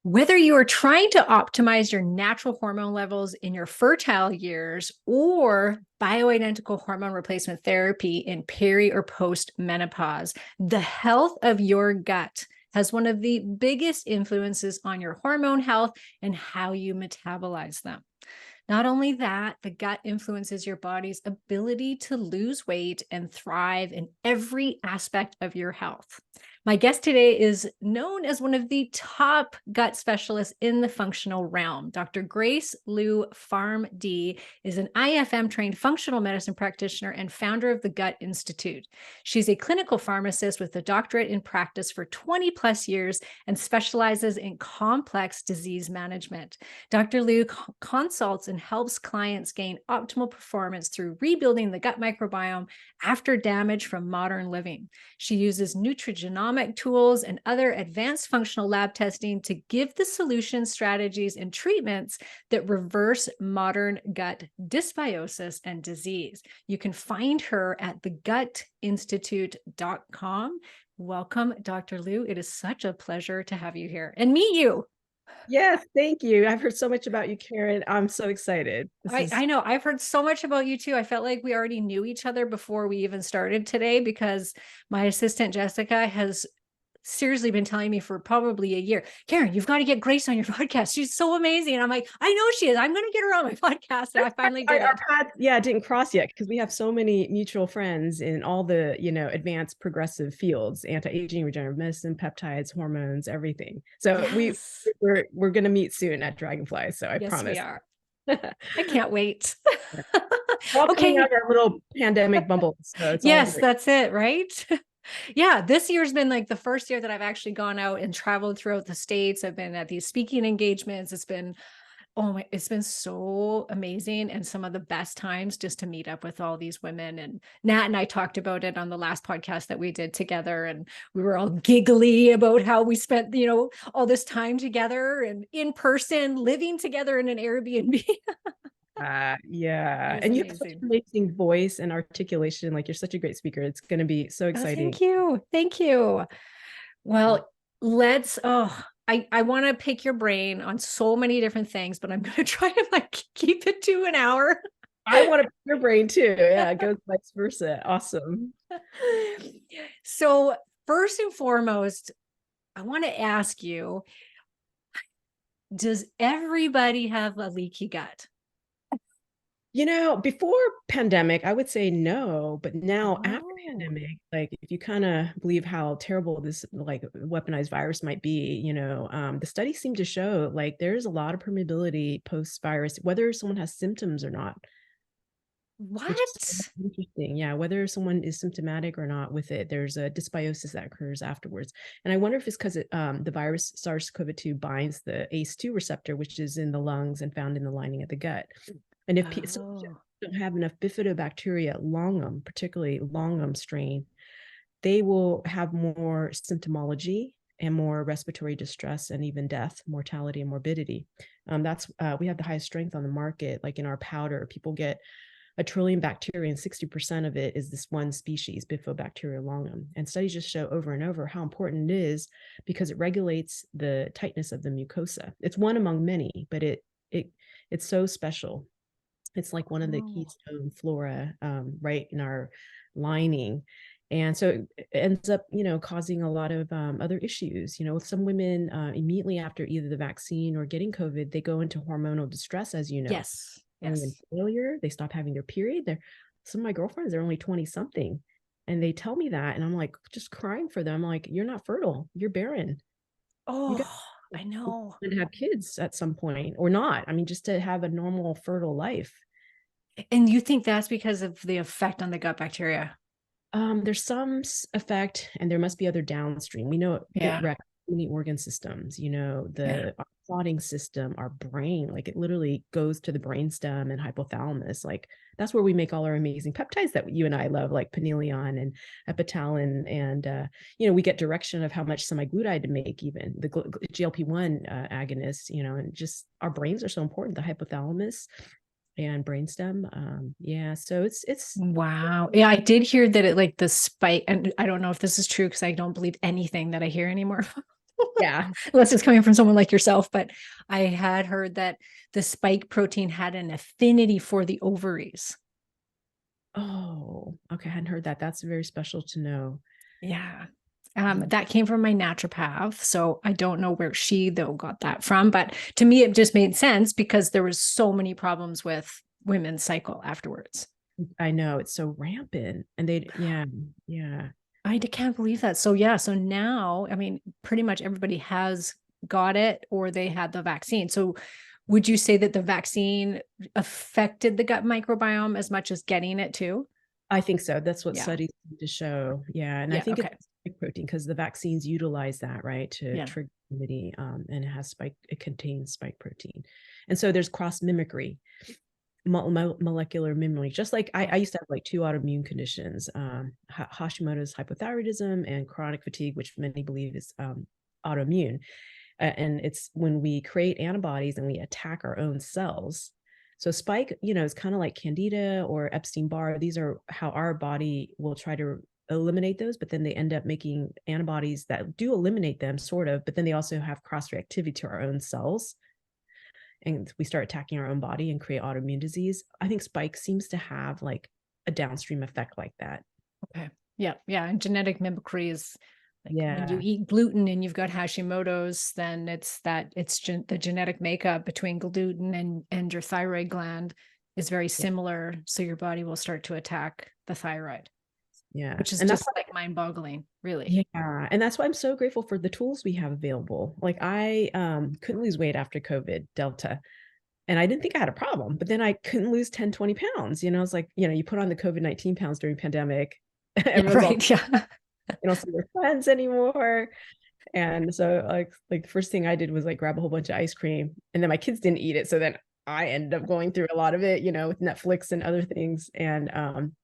Whether you are trying to optimize your natural hormone levels in your fertile years or bioidentical hormone replacement therapy in peri or post menopause, the health of your gut has one of the biggest influences on your hormone health and how you metabolize them. Not only that, the gut influences your body's ability to lose weight and thrive in every aspect of your health. My guest today is known as one of the top gut specialists in the functional realm. Dr. Grace Liu PharmD is an IFM trained functional medicine practitioner and founder of the Gut Institute. She's a clinical pharmacist with a doctorate in practice for 20 plus years and specializes in complex disease management. Dr. Liu consults and helps clients gain optimal performance through rebuilding the gut microbiome after damage from modern living. She uses nutrigenomic tools and other advanced functional lab testing to give the solutions, strategies, and treatments that reverse modern gut dysbiosis and disease. You can find her at thegutinstitute.com. Welcome, Dr. Liu. It is such a pleasure to have you here and meet you. Yes, thank you. I've heard so much about you, Karen. I'm so excited. I know. I've heard so much about you too. I felt like we already knew each other before we even started today because my assistant Jessica has seriously been telling me for probably a year, Karen, you've got to get Grace on your podcast. She's so amazing. And I'm like, I know she is. I'm going to get her on my podcast. And I finally did our it. paths, didn't cross yet because we have so many mutual friends in all the, advanced progressive fields, anti-aging, regenerative medicine, peptides, hormones, everything. So Yes. we're going to meet soon at Dragonfly. So I Yes, we promise. are. I can't wait. We're all coming Okay. out of our little pandemic bubbles. So it's all Yes, great. that's it, right? Yeah, this year's been like the first year that I've actually gone out and traveled throughout the States. I've been at these speaking engagements. It's been so amazing and some of the best times just to meet up with all these women. And Nat and I talked about it on the last podcast that we did together. And we were all giggly about how we spent, all this time together and in person, living together in an Airbnb. It was And you have such amazing. an amazing voice and articulation. Like you're such a great speaker. It's going to be so Oh, exciting. thank you. Thank you. Well, I want to pick your brain on so many different things, but I'm going to try to keep it to an hour. I want to pick your brain too. Yeah, it goes vice versa. Awesome. So, first and foremost, I want to ask you, does everybody have a leaky gut? Before pandemic, I would say no, but now after Oh, pandemic, like if you kind of believe how terrible this like weaponized virus might be, the studies seem to show like there's a lot of permeability post-virus, whether someone has symptoms or not, which is what? interesting. Yeah, whether someone is symptomatic or not with it, there's a dysbiosis that occurs afterwards. And I wonder if it's because the virus SARS-CoV-2 binds the ACE2 receptor, which is in the lungs and found in the lining of the gut. And if some Oh, don't have enough bifidobacteria longum, particularly longum strain, they will have more symptomology and more respiratory distress and even death, mortality, and morbidity. That's We have the highest strength on the market. Like in our powder, people get 1 trillion bacteria, and 60% of it is this one species, Bifidobacteria longum. And studies just show over and over how important it is because it regulates the tightness of the mucosa. It's one among many, but it's so special. It's like one of the oh, keystone flora, right in our lining. And so it ends up, causing a lot of other issues. With some women, immediately after either the vaccine or getting COVID, they go into hormonal distress, as you know, yes, hormone yes. failure. They stop having their period. Some of my girlfriends, they're only 20 something. And they tell me that. And I'm like, just crying for them. I'm like, you're not fertile. You're barren. You got Oh, I know. to have kids at some point or not. I mean, just to have a normal, fertile life. And you think that's because of the effect on the gut bacteria? There's some effect, and there must be other downstream. We know it Yeah, wrecks many organ systems. yeah. Our clotting system, our brain, like it literally goes to the brainstem and hypothalamus. Like that's where we make all our amazing peptides that you and I love, like panylion and epitalin, and we get direction of how much semaglutide to make, even the GLP1 agonists. And just our brains are so important. The hypothalamus and brainstem. So it's Wow. Yeah, I did hear that it like the spike, and I don't know if this is true because I don't believe anything that I hear anymore. Yeah. Unless it's coming from someone like yourself. But I had heard that the spike protein had an affinity for the ovaries. Oh, okay. I hadn't heard that. That's very special to know. Yeah. Mhm. That came from my naturopath. So I don't know where she though got that from, but to me, it just made sense because there was so many problems with women's cycle afterwards. I know it's so rampant and yeah, yeah. I can't believe that. So yeah, so now, I mean, pretty much everybody has got it or they had the vaccine. So would you say that the vaccine affected the gut microbiome as much as getting it too? I think so. That's what Yeah. studies seem to show. Yeah. And I Yeah. think it's Okay. spike protein because the vaccines utilize that, right, to Yeah. trigger immunity. And it contains spike protein. And so there's cross mimicry, molecular mimicry. Just like I used to have like two autoimmune conditions, Hashimoto's hypothyroidism and chronic fatigue, which many believe is autoimmune. And it's when we create antibodies and we attack our own cells. So spike, is kind of like candida or Epstein-Barr. These are how our body will try to eliminate those, but then they end up making antibodies that do eliminate them, sort of, but then they also have cross-reactivity to our own cells. And we start attacking our own body and create autoimmune disease. I think spike seems to have like a downstream effect like that. Okay. Yeah. Yeah. And genetic mimicry is like when you Yeah. eat gluten and you've got Hashimoto's, then it's the genetic makeup between gluten and your thyroid gland is very similar. So your body will start to attack the thyroid, Yeah. which is And that's just like mind boggling, really. Yeah, and that's why I'm so grateful for the tools we have available. Like I couldn't lose weight after COVID Delta, and I didn't think I had a problem, but then I couldn't lose 10, 20 pounds. It's like, you put on the COVID-19 pounds during pandemic. Yeah. Everyone's all, Right. Yeah. you don't see your friends anymore. And so like the first thing I did was like grab a whole bunch of ice cream, and then my kids didn't eat it. So then I ended up going through a lot of it, with Netflix and other things. And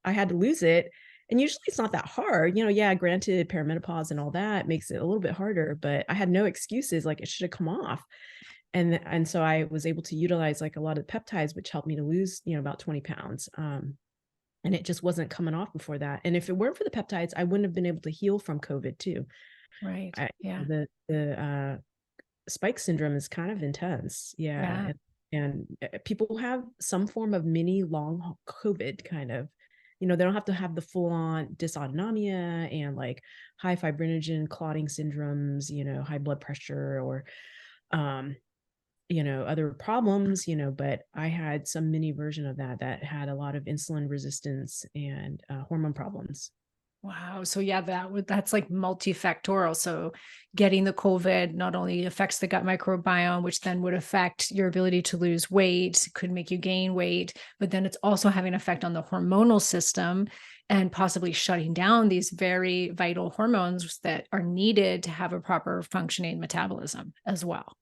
I had to lose it. And usually it's not that hard. Yeah, granted, perimenopause and all that makes it a little bit harder, but I had no excuses. Like it should have come off. And so I was able to utilize like a lot of the peptides, which helped me to lose, about 20 pounds. And it just wasn't coming off before that. And if it weren't for the peptides, I wouldn't have been able to heal from COVID too. Right. I, Yeah. the spike syndrome is kind of intense. Yeah. Yeah. And people have some form of mini long COVID kind of, they don't have to have the full on dysautonomia and like high fibrinogen clotting syndromes, high blood pressure or, um, other problems, but I had some mini version of that had a lot of insulin resistance and hormone problems. Wow. So yeah, that's like multifactorial. So getting the COVID not only affects the gut microbiome, which then would affect your ability to lose weight, could make you gain weight, but then it's also having an effect on the hormonal system and possibly shutting down these very vital hormones that are needed to have a proper functioning metabolism as well.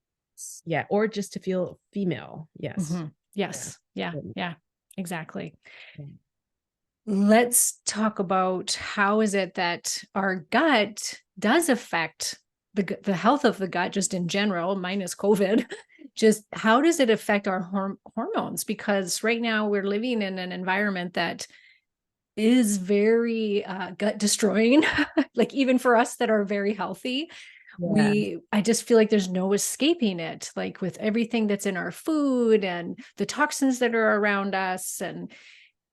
Yeah. Or just to feel female. Yes. Mm-hmm. Yes. Yeah. Yeah. Yeah. Exactly. Yeah. Let's talk about how is it that our gut does affect the health of the gut just in general, minus COVID. Just how does it affect our hormones? Because right now we're living in an environment that is very gut destroying. Like even for us that are very healthy, Yeah. I just feel like there's no escaping it, like with everything that's in our food and the toxins that are around us.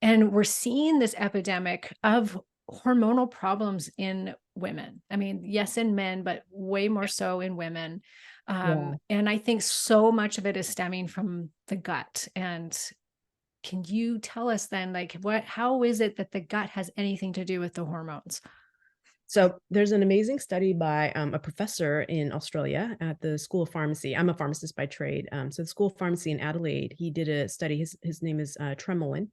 And we're seeing this epidemic of hormonal problems in women. I mean, yes, in men, but way more so in women. Yeah. And I think so much of it is stemming from the gut. And can you tell us then, like, how is it that the gut has anything to do with the hormones? So there's an amazing study by a professor in Australia at the School of Pharmacy. I'm a pharmacist by trade. So the School of Pharmacy in Adelaide, he did a study. His name is Tremolin.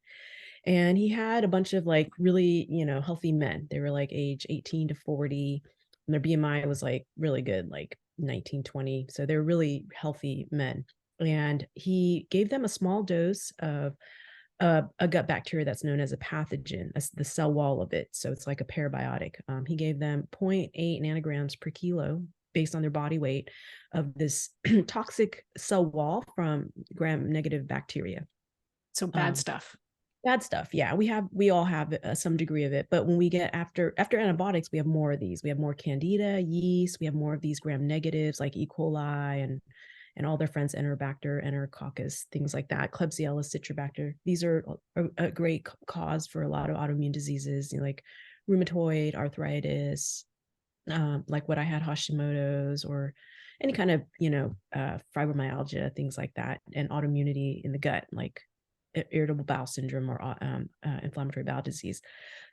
And he had a bunch of like really, healthy men. They were like age 18 to 40. And their BMI was like really good, like 19, 20. So they're really healthy men. And he gave them a small dose of a gut bacteria that's known as a pathogen. That's the cell wall of it. So it's like a parabiotic. He gave them zero 0.8 nanograms per kilo based on their body weight of this toxic cell wall from gram negative bacteria. So bad Um, stuff. Bad stuff. Yeah, we all have some degree of it. But when we get after antibiotics, we have more of these. We have more candida, yeast. We have more of these gram negatives like E. coli and all their friends, Enterobacter, Enterococcus, things like that. Klebsiella, Citrobacter. These are a great cause for a lot of autoimmune diseases, like rheumatoid arthritis, like what I had, Hashimoto's, or any kind of fibromyalgia, things like that, and autoimmunity in the gut, like irritable bowel syndrome or inflammatory bowel disease.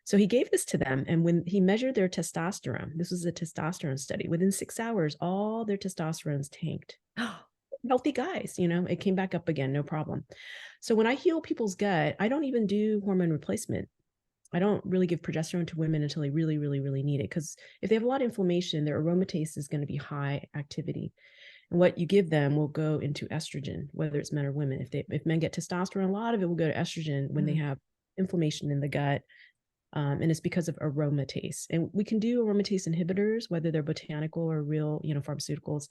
So he gave this to them, and when he measured their testosterone, this was a testosterone study, within 6 hours all their testosterones tanked. Healthy guys, it came back up again, no problem. So when I heal people's gut, I don't even do hormone replacement. I don't really give progesterone to women until they really, really, really need it, because if they have a lot of inflammation, their aromatase is going to be high activity. And what you give them will go into estrogen, whether it's men or women. If men get testosterone, a lot of it will go to estrogen when they have inflammation in the gut. And it's because of aromatase. And we can do aromatase inhibitors, whether they're botanical or real, pharmaceuticals.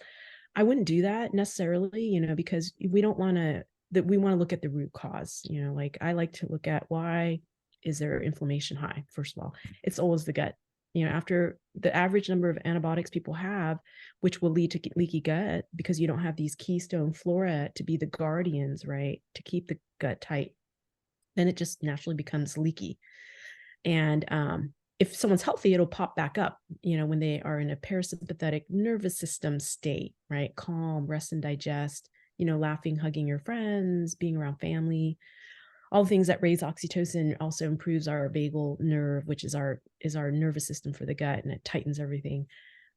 I wouldn't do that necessarily, because we don't want to, we want to look at the root cause. Like I like to look at, why is there inflammation high? First of all, it's always the gut. After the average number of antibiotics people have, which will lead to leaky gut, because you don't have these keystone flora to be the guardians, right, to keep the gut tight, then it just naturally becomes leaky. And if someone's healthy, it'll pop back up, when they are in a parasympathetic nervous system state, right? Calm, rest and digest, laughing, hugging your friends, being around family. All the things that raise oxytocin also improves our vagal nerve, which is our nervous system for the gut, and it tightens everything.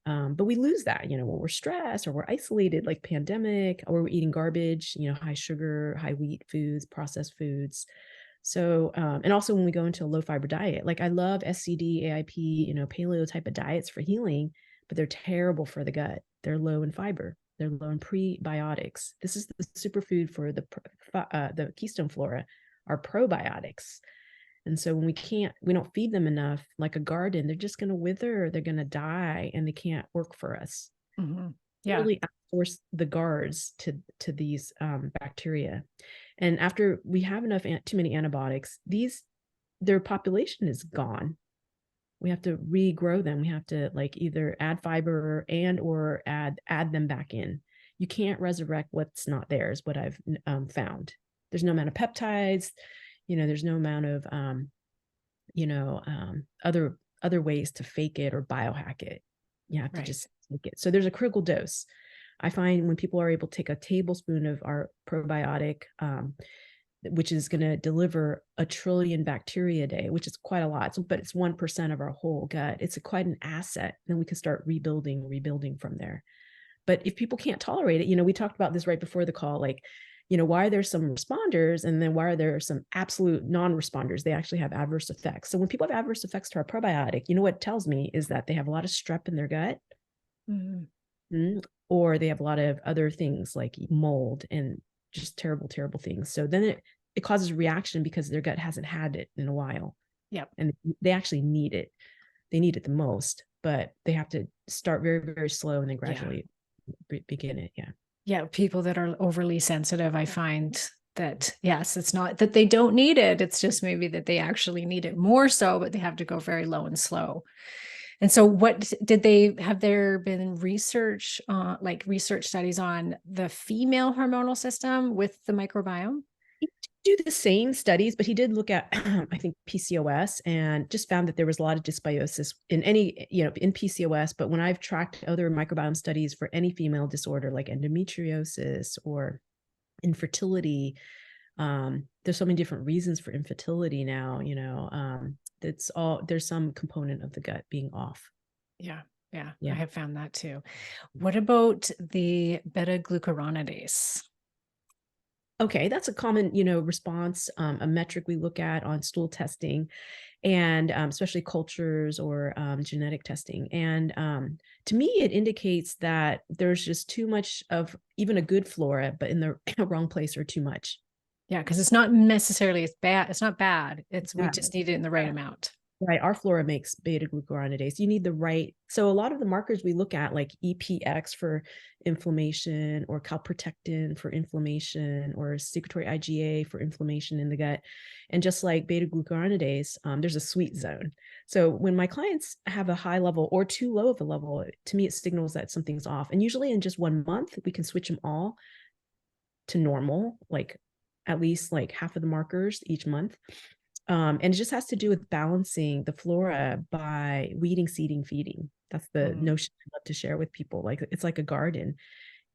But we lose that, when we're stressed or we're isolated, like pandemic, or we're eating garbage, high sugar, high wheat foods, processed foods. So, and also when we go into a low fiber diet, like I love SCD, AIP, paleo type of diets for healing, but they're terrible for the gut. They're low in fiber. They're low in prebiotics. This is the superfood for the keystone flora, are probiotics. And so when we don't feed them enough, like a garden, they're just going to wither, they're going to die, and they can't work for us. Yeah. Really outsource the guards to these bacteria. And after we have too many antibiotics, their population is gone. We have to regrow them. We have to either add fiber or add them back in. You can't resurrect what's not there, is what I've found. There's no amount of peptides, there's no amount of, other ways to fake it or biohack it. You have to just make it. So there's a critical dose. I find when people are able to take a tablespoon of our probiotic, which is going to deliver 1 trillion bacteria a day, which is quite a lot, but it's 1% of our whole gut. It's quite an asset. Then we can start rebuilding from there. But if people can't tolerate it, we talked about this right before the call, why are there some responders, and then why are there some absolute non-responders? They actually have adverse effects. So when people have adverse effects to our probiotic, what it tells me is that they have a lot of strep in their gut, or they have a lot of other things like mold and just terrible, terrible things. So then it causes a reaction because their gut hasn't had it in a while. Yep. And they actually need it. They need it the most, but they have to start very, very slow and then gradually begin it. Yeah. Yeah, people that are overly sensitive, I find that, yes, it's not that they don't need it. It's just maybe that they actually need it more so, but they have to go very low and slow. And so have there been research, research studies on the female hormonal system with the microbiome? Do the same studies, but he did look at, I think, PCOS, and just found that there was a lot of dysbiosis in PCOS. But when I've tracked other microbiome studies for any female disorder like endometriosis or infertility, there's so many different reasons for infertility now, there's some component of the gut being off. Yeah. I have found that too. What about the beta-glucuronidase? Okay, that's a common, response, a metric we look at on stool testing, and especially cultures or genetic testing. And to me, it indicates that there's just too much of even a good flora, but in the wrong place, or too much. Yeah, because it's not necessarily bad. It's not bad. We just need it in the right amount. Right. Our flora makes beta glucuronidase. You need the right. So a lot of the markers we look at, like EPX for inflammation, or calprotectin for inflammation, or secretory IgA for inflammation in the gut. And just like beta glucuronidase, there's a sweet zone. So when my clients have a high level or too low of a level, to me, it signals that something's off. And usually in just 1 month, we can switch them all to normal, like at least like half of the markers each month. And it just has to do with balancing the flora by weeding, seeding, feeding. That's the notion I love to share with people. Like it's like a garden,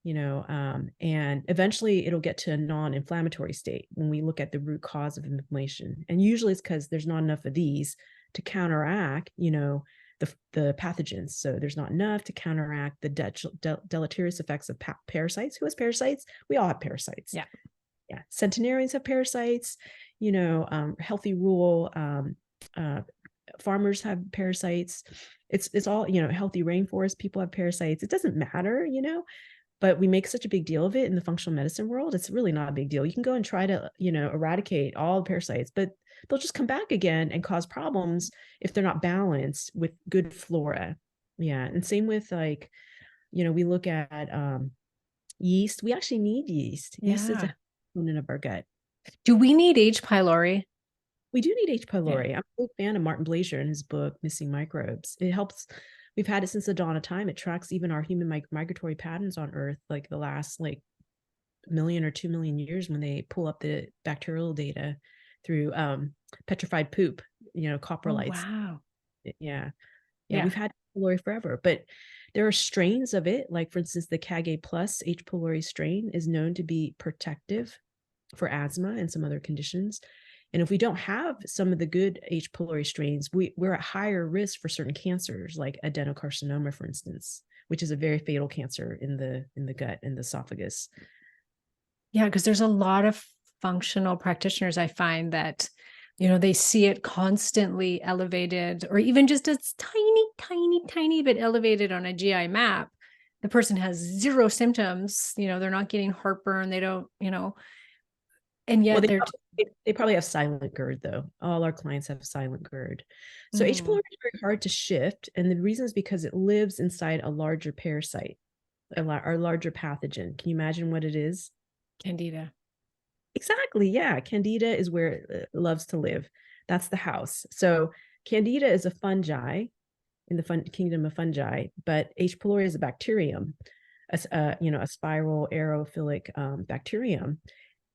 and eventually it'll get to a non-inflammatory state when we look at the root cause of inflammation. And usually it's because there's not enough of these to counteract, the pathogens. So there's not enough to counteract the deleterious effects of parasites. Who has parasites? We all have parasites. Yeah. Centenarians have parasites. Healthy rural farmers have parasites. It's all, healthy rainforest people have parasites. It doesn't matter, but we make such a big deal of it in the functional medicine world. It's really not a big deal. You can go and try to, eradicate all the parasites, but they'll just come back again and cause problems if they're not balanced with good flora. Yeah. And same with like, we look at yeast. We actually need yeast. Yeast is a component of our gut. Do we need H. pylori? We do need H. pylori. I'm a big fan of Martin Blazier and his book, Missing Microbes. It helps. We've had it since the dawn of time. It tracks even our human migratory patterns on Earth, like the last million or 2 million years, when they pull up the bacterial data through petrified poop, coprolites. Oh, wow. Yeah. We've had H. pylori forever, but there are strains of it. Like, for instance, the CAG plus H. pylori strain is known to be protective for asthma and some other conditions. And if we don't have some of the good H. pylori strains, we're at higher risk for certain cancers, like adenocarcinoma, for instance, which is a very fatal cancer in the gut and the esophagus. Yeah, because there's a lot of functional practitioners I find that, they see it constantly elevated, or even just a tiny bit elevated on a GI map. The person has zero symptoms, they're not getting heartburn. They don't, and yet they probably have silent GERD, though. All our clients have silent GERD. So H. pylori is very hard to shift. And the reason is because it lives inside a larger parasite, a larger pathogen. Can you imagine what it is? Candida. Exactly. Yeah. Candida is where it loves to live. That's the house. So Candida is a fungi in the kingdom of fungi, but H. pylori is a bacterium, a spiral aerophilic bacterium.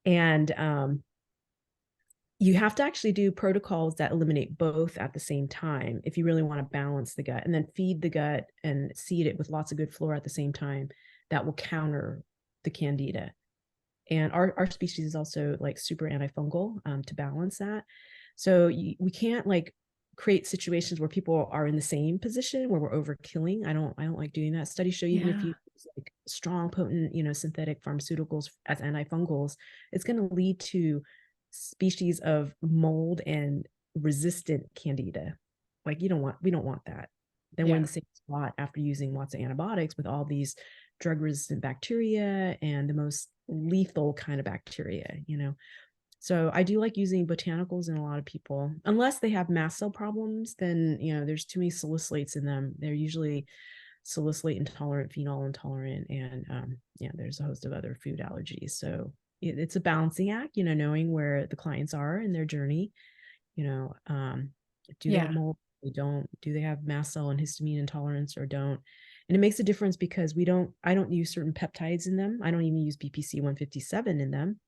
And you have to actually do protocols that eliminate both at the same time if you really want to balance the gut, and then feed the gut and seed it with lots of good flora at the same time. That will counter the Candida. And our species is also like super antifungal to balance that. So we can't create situations where people are in the same position where we're overkilling. I don't like doing that. Studies show even if you use strong, potent, synthetic pharmaceuticals as antifungals, it's going to lead to species of mold and resistant Candida. We don't want that. Then we're in the same spot after using lots of antibiotics with all these drug resistant bacteria and the most lethal kind of bacteria. So I do like using botanicals in a lot of people, unless they have mast cell problems. Then there's too many salicylates in them. They're usually salicylate intolerant, phenol intolerant, and there's a host of other food allergies. So it's a balancing act, knowing where the clients are in their journey. Do they have mold? They don't. Do they have mast cell and histamine intolerance, or don't? And it makes a difference because I don't use certain peptides in them. I don't even use BPC 157 in them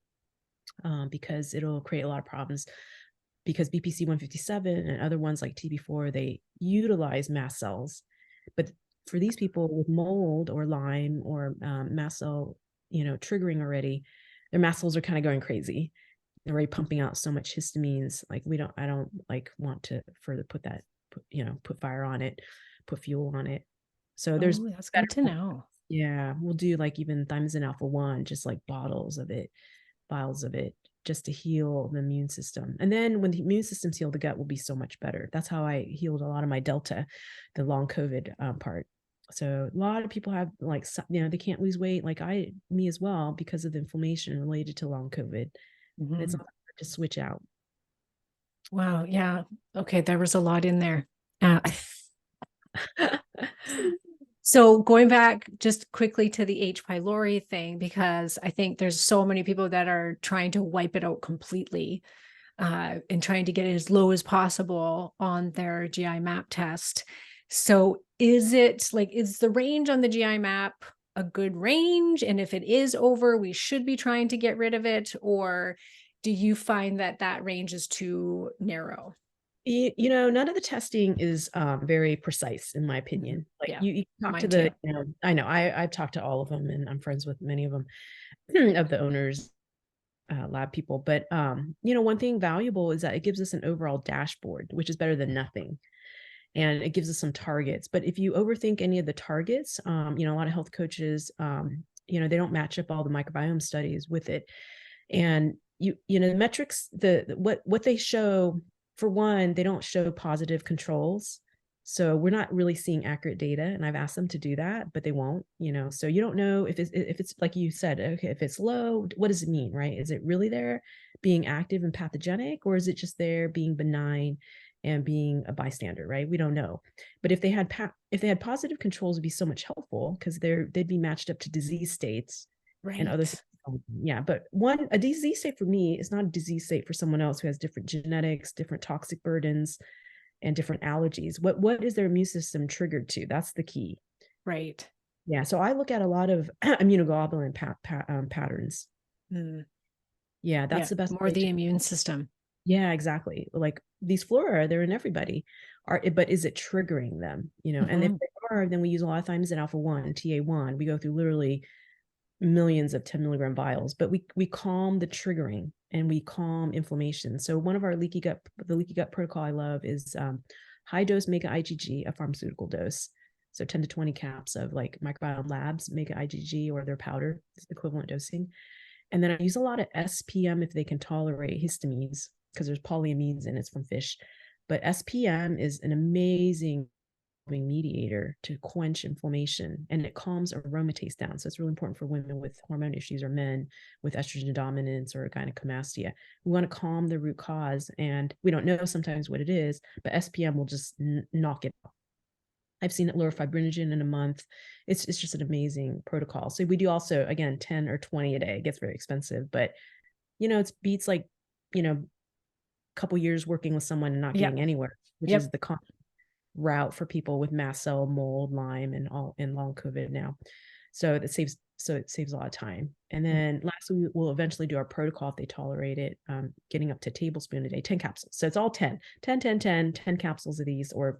because it'll create a lot of problems. Because BPC 157 and other ones like TB4, they utilize mast cells. But for these people with mold or Lyme or mast cell, triggering already, their mast cells are kind of going crazy. They're already pumping out so much histamines. I don't want to further put fire on it, put fuel on it. So that's good to know. Yeah, we'll do even thymosin alpha-1, just bottles of it, vials of it, just to heal the immune system. And then when the immune system's healed, the gut will be so much better. That's how I healed a lot of my Delta, the long COVID part. So a lot of people have they can't lose weight me as well because of the inflammation related to long COVID. It's not hard to switch out. Wow. Yeah. Okay. There was a lot in there. Uh, so going back just quickly to the H. pylori thing, because I think there's so many people that are trying to wipe it out completely, and trying to get it as low as possible on their GI map test. So is the range on the GI map a good range? And if it is over, we should be trying to get rid of it? Or do you find that that range is too narrow? None of the testing is very precise, in my opinion. Like Yeah, you talk to mine too. I know I've talked to all of them, and I'm friends with many of them, of the owners, lab people. But one thing valuable is that it gives us an overall dashboard, which is better than nothing. And it gives us some targets. But if you overthink any of the targets, a lot of health coaches, they don't match up all the microbiome studies with it. And the metrics, what they show, for one, they don't show positive controls. So we're not really seeing accurate data. And I've asked them to do that, but they won't, so you don't know if it's like you said, okay, if it's low, what does it mean, right? Is it really there being active and pathogenic, or is it just there being benign and being a bystander, right? We don't know. But if they had positive controls, it'd be so much helpful, because they'd be matched up to disease states and other things. Right. Yeah, but a disease state for me is not a disease state for someone else who has different genetics, different toxic burdens, and different allergies. What is their immune system triggered to? That's the key. Right. Yeah, so I look at a lot of immunoglobulin patterns. Mm. Yeah, that's Yeah. the best More way the to. immune system. Yeah, exactly. Like these flora, they're in everybody. But is it triggering them? And if Mhm. they are, then we use a lot of times an alpha-1, TA1. We go through literally millions of 10 milligram vials, but we calm the triggering and we calm inflammation. So one of our the leaky gut protocol I love is high dose mega IgG, a pharmaceutical dose. So 10 to 20 caps of like Microbiome Labs mega IgG, or their powder is the equivalent dosing. And then I use a lot of SPM if they can tolerate histamines, because there's polyamines in it's from fish. But SPM is an amazing mediator to quench inflammation, and it calms aromatase down. So it's really important for women with hormone issues, or men with estrogen dominance or gynecomastia. We want to calm the root cause, and we don't know sometimes what it is, but SPM will just knock it off. I've seen it lower fibrinogen in a month. It's just an amazing protocol. So we do also, again, 10 or 20 a day. It gets very expensive, but it beats like, a couple years working with someone and not Yep. getting anywhere, which is Yep. the route for people with mast cell, mold, Lyme, and long COVID now. So it saves a lot of time. And then lastly, we'll eventually do our protocol if they tolerate it, getting up to a tablespoon a day, 10 capsules. So it's all 10 capsules of these, or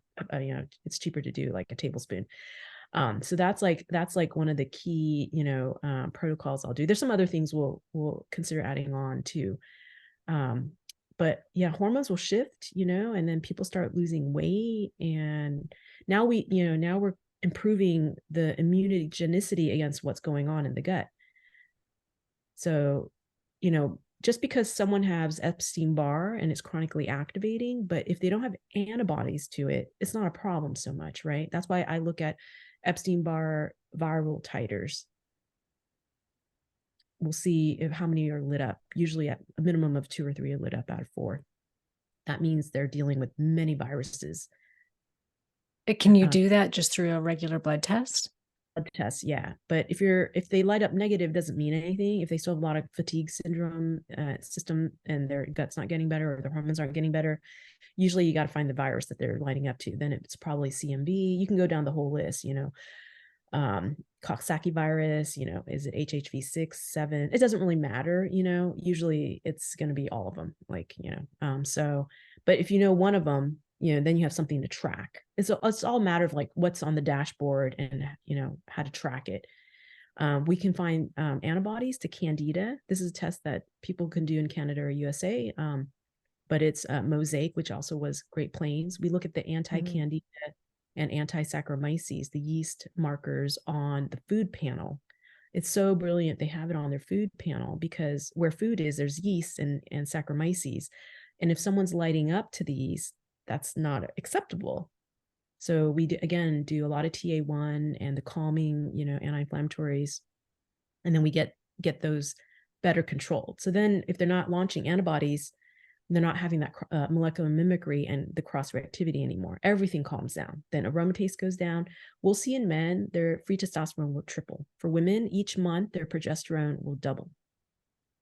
it's cheaper to do like a tablespoon. So that's like one of the key, protocols I'll do. There's some other things we'll consider adding on too. But yeah, hormones will shift, and then people start losing weight. And now we're improving the immunogenicity against what's going on in the gut. So, just because someone has Epstein-Barr and it's chronically activating, but if they don't have antibodies to it, it's not a problem so much, right? That's why I look at Epstein-Barr viral titers. We'll see how many are lit up. Usually at a minimum of 2 or 3 are lit up out of 4. That means they're dealing with many viruses. Can you do that just through a regular blood test? Blood tests, yeah. But if they light up negative, doesn't mean anything. If they still have a lot of fatigue syndrome system, and their gut's not getting better, or their hormones aren't getting better, usually you got to find the virus that they're lighting up to. Then it's probably CMV. You can go down the whole list, Coxsackie virus, is it HHV6, 7? It doesn't really matter, usually it's going to be all of them, like, so, but if you know one of them, then you have something to track. It's all a matter of like what's on the dashboard, and, how to track it. We can find antibodies to Candida. This is a test that people can do in Canada or USA, but it's Mosaic, which also was Great Plains. We look at the anti-Candida and anti-Saccharomyces, the yeast markers on the food panel. It's so brilliant. They have it on their food panel, because where food is, there's yeast and Saccharomyces. And if someone's lighting up to the yeast, that's not acceptable. So we again do a lot of TA1 and the calming, anti-inflammatories, and then we get those better controlled. So then if they're not launching antibodies, They're not having that molecular mimicry and the cross reactivity anymore. Everything calms down. Then aromatase goes down. We'll see in men, their free testosterone will triple. For women, each month, their progesterone will double.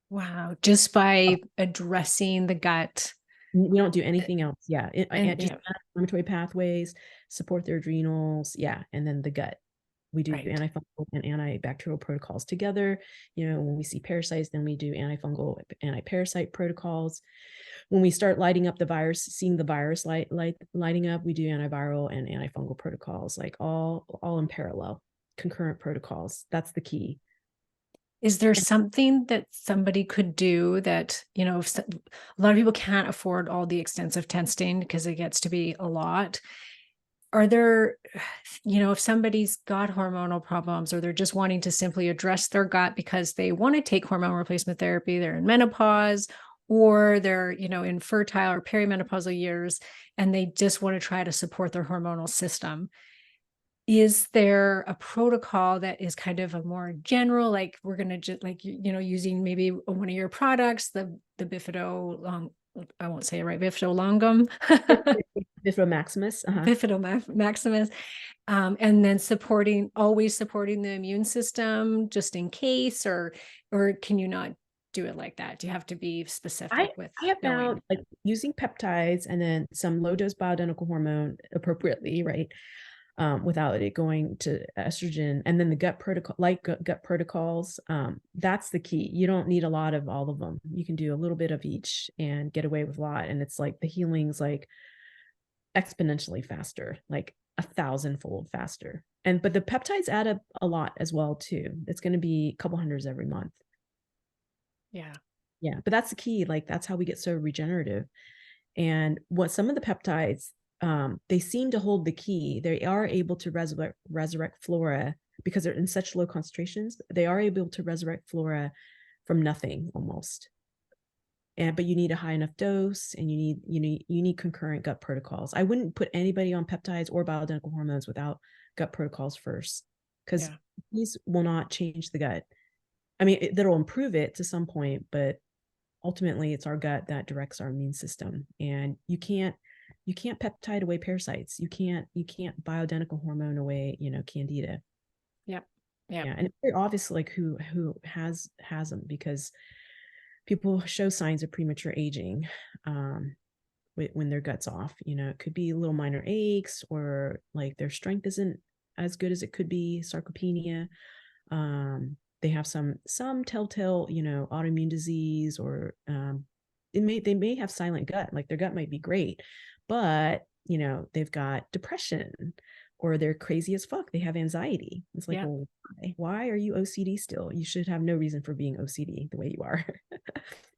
Wow. Just by addressing the gut. We don't do anything else. Yeah. Just Yeah, inflammatory pathways, support their adrenals. Yeah. And then the gut. We do right. antifungal and antibacterial protocols together. When we see parasites, then we do antifungal, anti-parasite protocols. When we start lighting up the virus, seeing the virus lighting up, we do antiviral and antifungal protocols, like all in parallel, concurrent protocols. That's the key. Is there something that somebody could do that, if a lot of people can't afford all the extensive testing because it gets to be a lot? Are there, if somebody's got hormonal problems or they're just wanting to simply address their gut because they want to take hormone replacement therapy, they're in menopause or they're, in fertile or perimenopausal years, and they just want to try to support their hormonal system. Is there a protocol that is kind of a more general, like we're going to just using maybe one of your products, the bifido long, I won't say it right, bifido longum, bifido maximus, bifido maximus, and then always supporting the immune system just in case, or can you not do it like that? Do you have to be specific with I have knowing? found like using peptides and then some low dose bioidentical hormone appropriately, right? Without it going to estrogen, and then the gut protocol, like gut protocols, that's the key. You don't need a lot of all of them. You can do a little bit of each and get away with a lot. And it's like the healing's like exponentially faster, like 1,000-fold faster. But the peptides add up a lot as well too. It's going to be a couple hundreds every month. Yeah. But that's the key. Like that's how we get so regenerative. And what some of the peptides, they seem to hold the key. They are able to resurrect flora because they're in such low concentrations. They are able to resurrect flora from nothing almost. But you need a high enough dose, and you need concurrent gut protocols. I wouldn't put anybody on peptides or bioidentical hormones without gut protocols first, because these will not change the gut. I mean, that'll improve it to some point, but ultimately it's our gut that directs our immune system. And you can't peptide away parasites. You can't bioidentical hormone away, candida. Yeah. And it's very obvious like who has them, because people show signs of premature aging when their gut's off. It could be little minor aches, or like their strength isn't as good as it could be, sarcopenia. They have some telltale, autoimmune disease, or they may have silent gut, like their gut might be great, but they've got depression, or they're crazy as fuck. They have anxiety. It's like, well, why are you OCD still? You should have no reason for being OCD the way you are.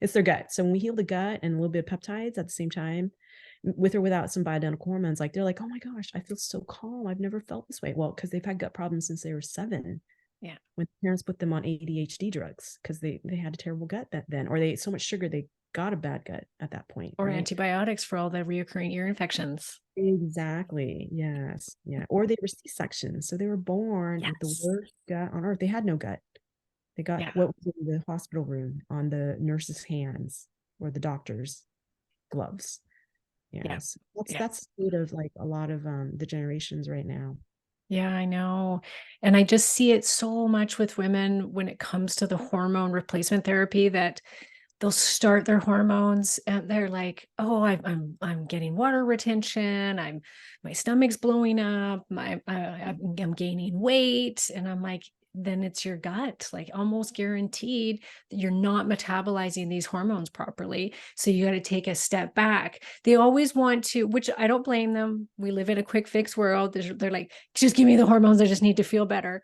It's their gut. So when we heal the gut and a little bit of peptides at the same time, with or without some bioidentical hormones, like they're like, oh my gosh, I feel so calm. I've never felt this way. Well, because they've had gut problems since they were 7. Yeah. When parents put them on ADHD drugs because they had a terrible gut then, or they ate so much sugar they got a bad gut at that point. Or right? Antibiotics for all the recurring ear infections. Exactly. Yes. Yeah. Or they were C-sections. So they were born with the worst gut on earth. They had no gut. They got what was in the hospital room on the nurse's hands or the doctor's gloves. Yes. That's the state of like a lot of the generations right now. Yeah, I know. And I just see it so much with women when it comes to the hormone replacement therapy, that they'll start their hormones and they're like, oh, I'm getting water retention. My stomach's blowing up. I'm gaining weight. And I'm like, then it's your gut, like almost guaranteed that you're not metabolizing these hormones properly. So you got to take a step back. They always want to, which I don't blame them. We live in a quick fix world. They're like, just give me the hormones. I just need to feel better.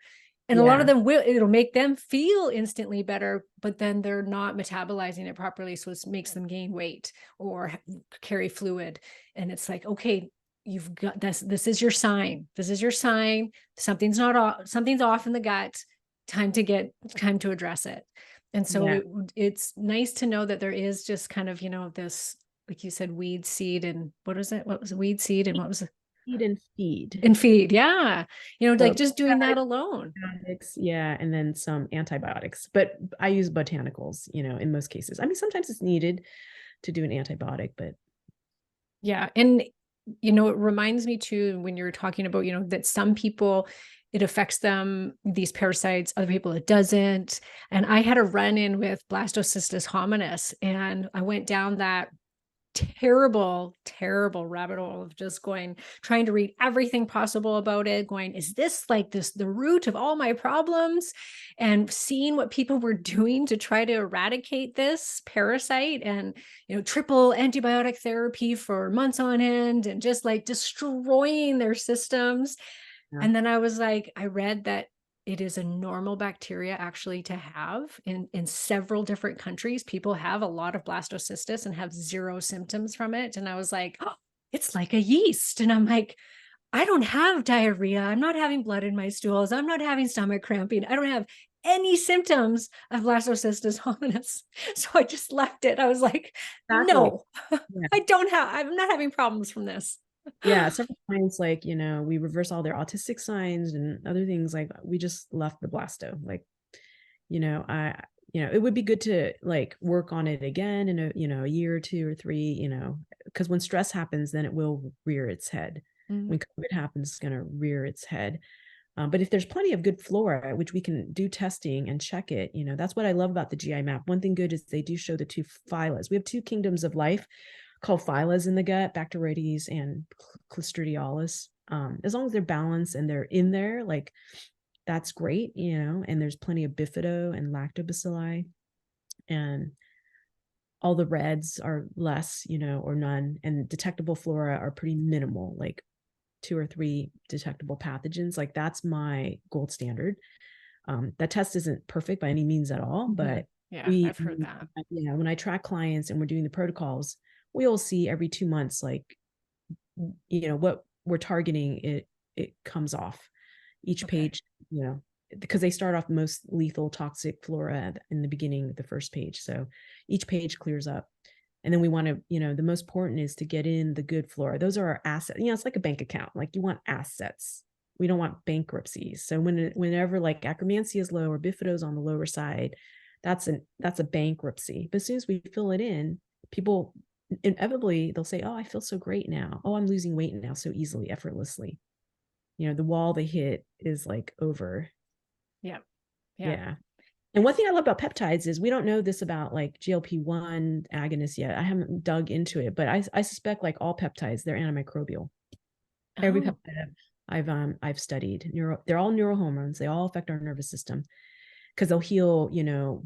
And a lot of them it'll make them feel instantly better, but then they're not metabolizing it properly. So it makes them gain weight or carry fluid. And it's like, okay, you've got this. This is your sign. This is your sign. Something's off in the gut. Time to address it. And so it's nice to know that there is just kind of, this, like you said, weed seed, and what was it? What was weed seed and what was it? Feed. Yeah. So, like just doing that alone. And then some antibiotics. But I use botanicals, in most cases. I mean, sometimes it's needed, to do an antibiotic, but yeah. And, it reminds me too, when you're talking about, that some people, it affects them, these parasites, other people it doesn't. And I had a run in with blastocystis hominis, and I went down that terrible, terrible rabbit hole of just trying to read everything possible about it, going, is this like this, the root of all my problems? And seeing what people were doing to try to eradicate this parasite, and, triple antibiotic therapy for months on end, and just like destroying their systems. yeah. And then I was like, I read that it is a normal bacteria actually to have in several different countries. People have a lot of blastocystis and have zero symptoms from it. And I was like, oh, it's like a yeast. And I'm like, I don't have diarrhea. I'm not having blood in my stools. I'm not having stomach cramping. I don't have any symptoms of blastocystis hominis. So I just left it. I was like, Exactly. no, Yeah. I'm not having problems from this. Yeah, several times, like, we reverse all their autistic signs and other things. Like, we just left the blasto. Like, I, it would be good to like work on it again in a year or 2 or 3, because when stress happens, then it will rear its head. Mm. When COVID happens, it's going to rear its head. But if there's plenty of good flora, which we can do testing and check it, that's what I love about the GI map. One thing good is they do show the 2 phylas. We have 2 kingdoms of life called phylas in the gut, Bacteroides and Clostridialis. As long as they're balanced and they're in there, like, that's great, and there's plenty of bifido and lactobacilli, and all the reds are less, or none, and detectable flora are pretty minimal, like 2 or 3 detectable pathogens. Like, that's my gold standard. That test isn't perfect by any means at all, but yeah, I've heard that. when I track clients and we're doing the protocols, we all see every 2 months, like, what we're targeting, it comes off each page, because they start off most lethal toxic flora in the beginning, the first page. So each page clears up. And then we want to, the most important is to get in the good flora. Those are our assets. It's like a bank account. Like, you want assets. We don't want bankruptcies. So whenever like Akkermansia is low or bifido's on the lower side, that's a bankruptcy. But as soon as we fill it in, people inevitably, they'll say, oh, I feel so great now. Oh, I'm losing weight now so easily, effortlessly. The wall they hit is like over. Yeah. Yeah. And one thing I love about peptides is we don't know this about like GLP-1 agonists yet. I haven't dug into it, but I suspect like all peptides, they're antimicrobial. Every Oh, peptide I've studied, they're all neurohormones. They all affect our nervous system because they'll heal,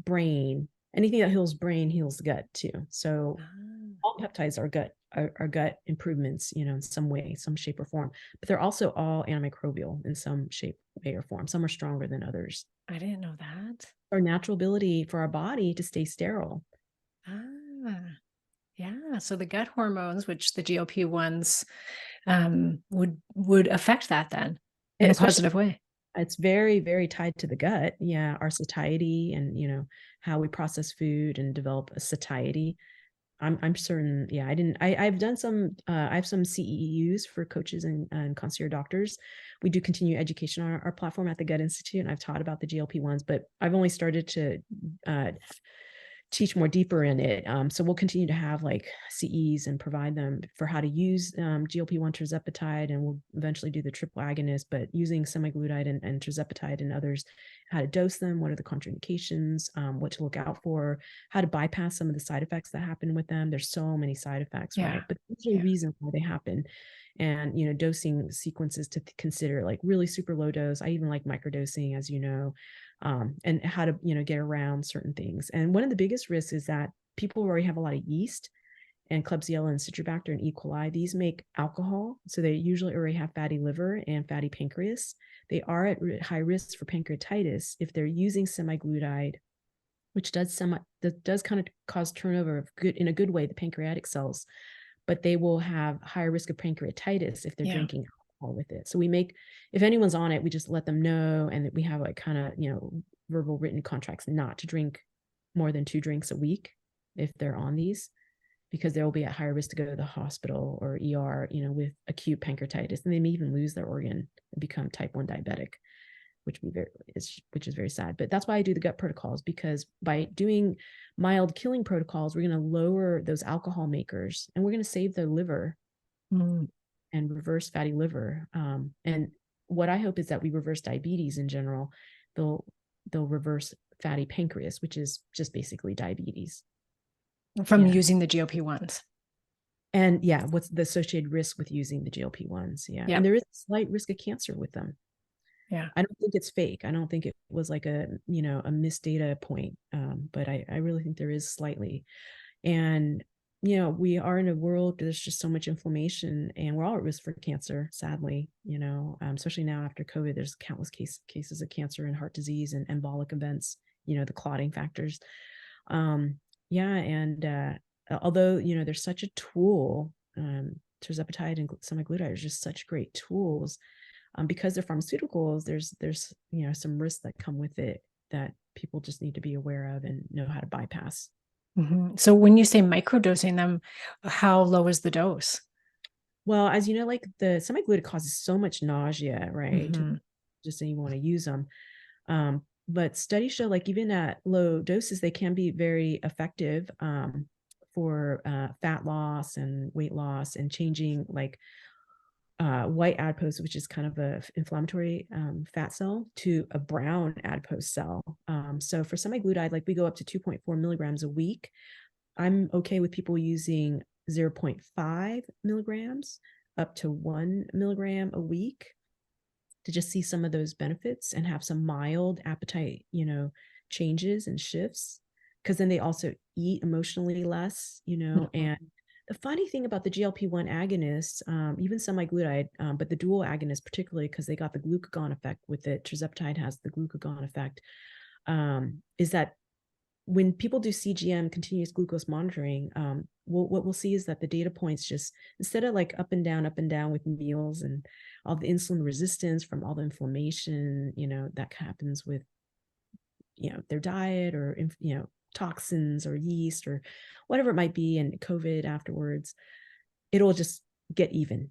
brain. Anything that heals brain heals the gut too. So all peptides are gut improvements, in some way, some shape or form. But they're also all antimicrobial in some shape, way, or form. Some are stronger than others. I didn't know that. Our natural ability for our body to stay sterile. Ah, yeah. So the gut hormones, which the GLP1s would affect that then in a Especially, positive way. it's very, very tied to the gut. Yeah, our satiety and how we process food and develop a satiety. I'm certain. Yeah, I've done some. I have some CEUs for coaches and concierge doctors. We do continue education on our platform at the Gut Institute, and I've taught about the GLP-1s, but I've only started to teach more deeper in it. So we'll continue to have like CEs and provide them for how to use GLP-1 tirzepatide, and we'll eventually do the triple agonist, but using semaglutide and tirzepatide and others, how to dose them, what are the contraindications, what to look out for, how to bypass some of the side effects that happen with them. There's so many side effects, right? But there's a reason why they happen. And dosing sequences to consider, like really super low dose. I even like microdosing, as and how to get around certain things. And one of the biggest risks is that people who already have a lot of yeast and Klebsiella and Citrobacter and E. coli, these make alcohol, so they usually already have fatty liver and fatty pancreas. They are at high risk for pancreatitis if they're using semaglutide, which does kind of cause turnover of in a good way, the pancreatic cells, but they will have higher risk of pancreatitis if they're drinking alcohol with it. So if anyone's on it, we just let them know, and we have like kind of, verbal written contracts not to drink more than 2 drinks a week if they're on these, because they will be at higher risk to go to the hospital or ER, with acute pancreatitis, and they may even lose their organ and become type 1 diabetic. which is very sad. But that's why I do the gut protocols, because by doing mild killing protocols, we're going to lower those alcohol makers, and we're going to save the liver and reverse fatty liver. And what I hope is that we reverse diabetes in general. They'll reverse fatty pancreas, which is just basically diabetes from using the GLP1s. And what's the associated risk with using the GLP1s? Yeah. Yep. And there is a slight risk of cancer with them. Yeah. I don't think it's fake. I don't think it was like a missed data point. But I really think there is slightly. And, we are in a world, there's just so much inflammation, and we're all at risk for cancer, sadly, especially now after COVID, there's countless cases of cancer and heart disease and embolic events, the clotting factors. Although, there's such a tool, tirzepatide and semaglutide are just such great tools. Because they're pharmaceuticals, there's some risks that come with it that people just need to be aware of and know how to bypass. Mm-hmm. So when you say microdosing them, how low is the dose? Well, as you know, like the semaglutide causes so much nausea, right? Mm-hmm. Just saying you want to use them. But studies show, like, even at low doses, they can be very effective for fat loss and weight loss, and changing like white adipose, which is kind of a inflammatory fat cell, to a brown adipose cell. So for semaglutide, like, we go up to 2.4 milligrams a week. I'm okay with people using 0.5 milligrams up to 1 milligram a week to just see some of those benefits and have some mild appetite, changes and shifts. Because then they also eat emotionally less, and the funny thing about the GLP-1 agonists, even semaglutide, but the dual agonists particularly, because they got the glucagon effect with it, tirzepatide has the glucagon effect, is that when people do CGM, continuous glucose monitoring, what we'll see is that the data points, just instead of like up and down with meals and all the insulin resistance from all the inflammation, that happens with, their diet, or, toxins or yeast or whatever it might be, and COVID afterwards, it'll just get even.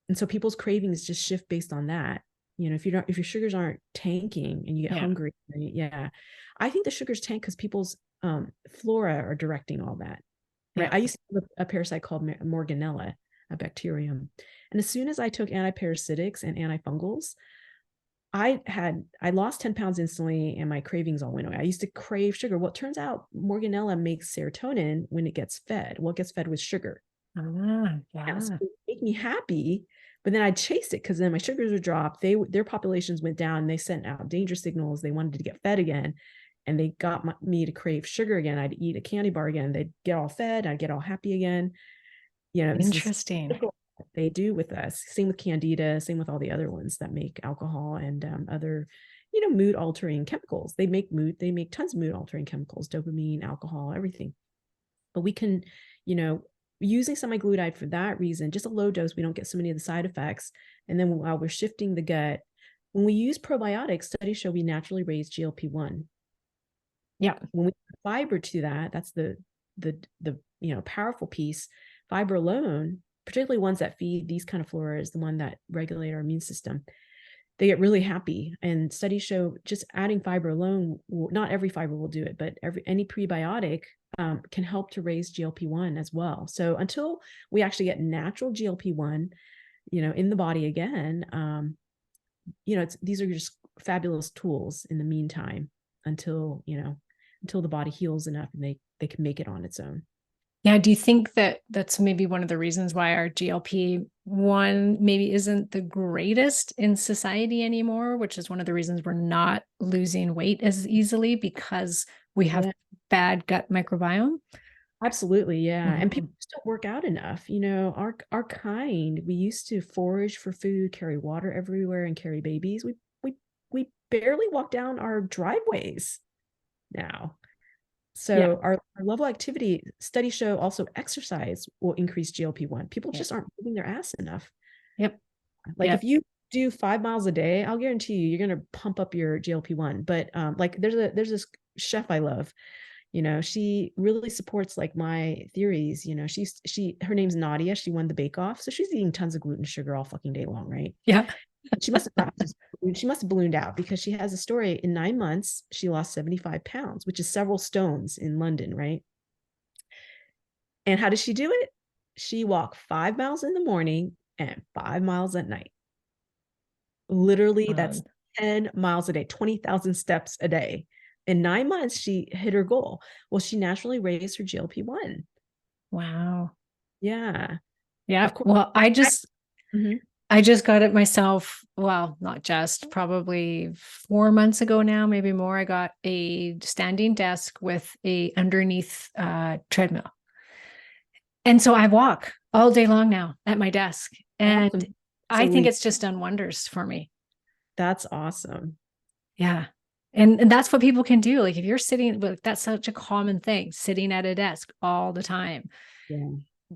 And so people's cravings just shift based on that. If your sugars aren't tanking and you get hungry, I think the sugars tank because people's flora are directing all that. Right. I used to have a parasite called Morganella, a bacterium. And as soon as I took antiparasitics and antifungals, I lost 10 pounds instantly, and my cravings all went away. I used to crave sugar. Well, it turns out Morganella makes serotonin when it gets fed. Well, it gets fed with sugar. So it made me happy, but then I'd chase it because then my sugars would drop. Their populations went down. And they sent out danger signals. They wanted to get fed again, and they got me to crave sugar again. I'd eat a candy bar again. They'd get all fed. I'd get all happy again. Interesting. They do with us. Same with candida, same with all the other ones that make alcohol and other, mood altering chemicals. They make tons of mood altering chemicals, dopamine, alcohol, everything. But we can, using semaglutide for that reason, just a low dose, we don't get so many of the side effects. And then while we're shifting the gut, when we use probiotics, studies show we naturally raise GLP-1. Yeah. When we add fiber to that, that's the powerful piece. Fiber alone, particularly ones that feed these kind of flora, is the one that regulate our immune system. They get really happy. And studies show just adding fiber alone, not every fiber will do it, but any prebiotic can help to raise GLP-1 as well. So until we actually get natural GLP-1, in the body again, these are just fabulous tools in the meantime until the body heals enough and they can make it on its own. Yeah. Do you think that that's maybe one of the reasons why our GLP-1 maybe isn't the greatest in society anymore, which is one of the reasons we're not losing weight as easily, because we have bad gut microbiome? Absolutely. Yeah. And people just don't work out enough. Our kind, we used to forage for food, carry water everywhere, and carry babies. We barely walk down our driveways now. So our level of activity, studies show also exercise will increase GLP-1. People just aren't moving their ass enough. If you do 5 miles a day, I'll guarantee you're going to pump up your GLP-1. But there's this chef I love, she really supports like my theories. Her name's Nadia. She won the Bake Off. So she's eating tons of gluten, sugar all fucking day long. Right. Yeah. She must have she must have ballooned out, because she has a story. In 9 months, she lost 75 pounds, which is several stones in London, right? And how does she do it? She walked 5 miles in the morning and 5 miles at night. Literally, that's 10 miles a day, 20,000 steps a day. In 9 months, she hit her goal. Well, she naturally raised her GLP-1. Wow. Yeah. Yeah. Of course. Well, Mhm. I just got it myself. Well, not just, probably 4 months ago now, maybe more. I got a standing desk with a underneath treadmill. And so I walk all day long now at my desk. And Awesome. I think Absolutely. it's just done wonders for me. That's awesome. Yeah. And that's what people can do. Like if you're sitting, but that's such a common thing, sitting at a desk all the time. Yeah.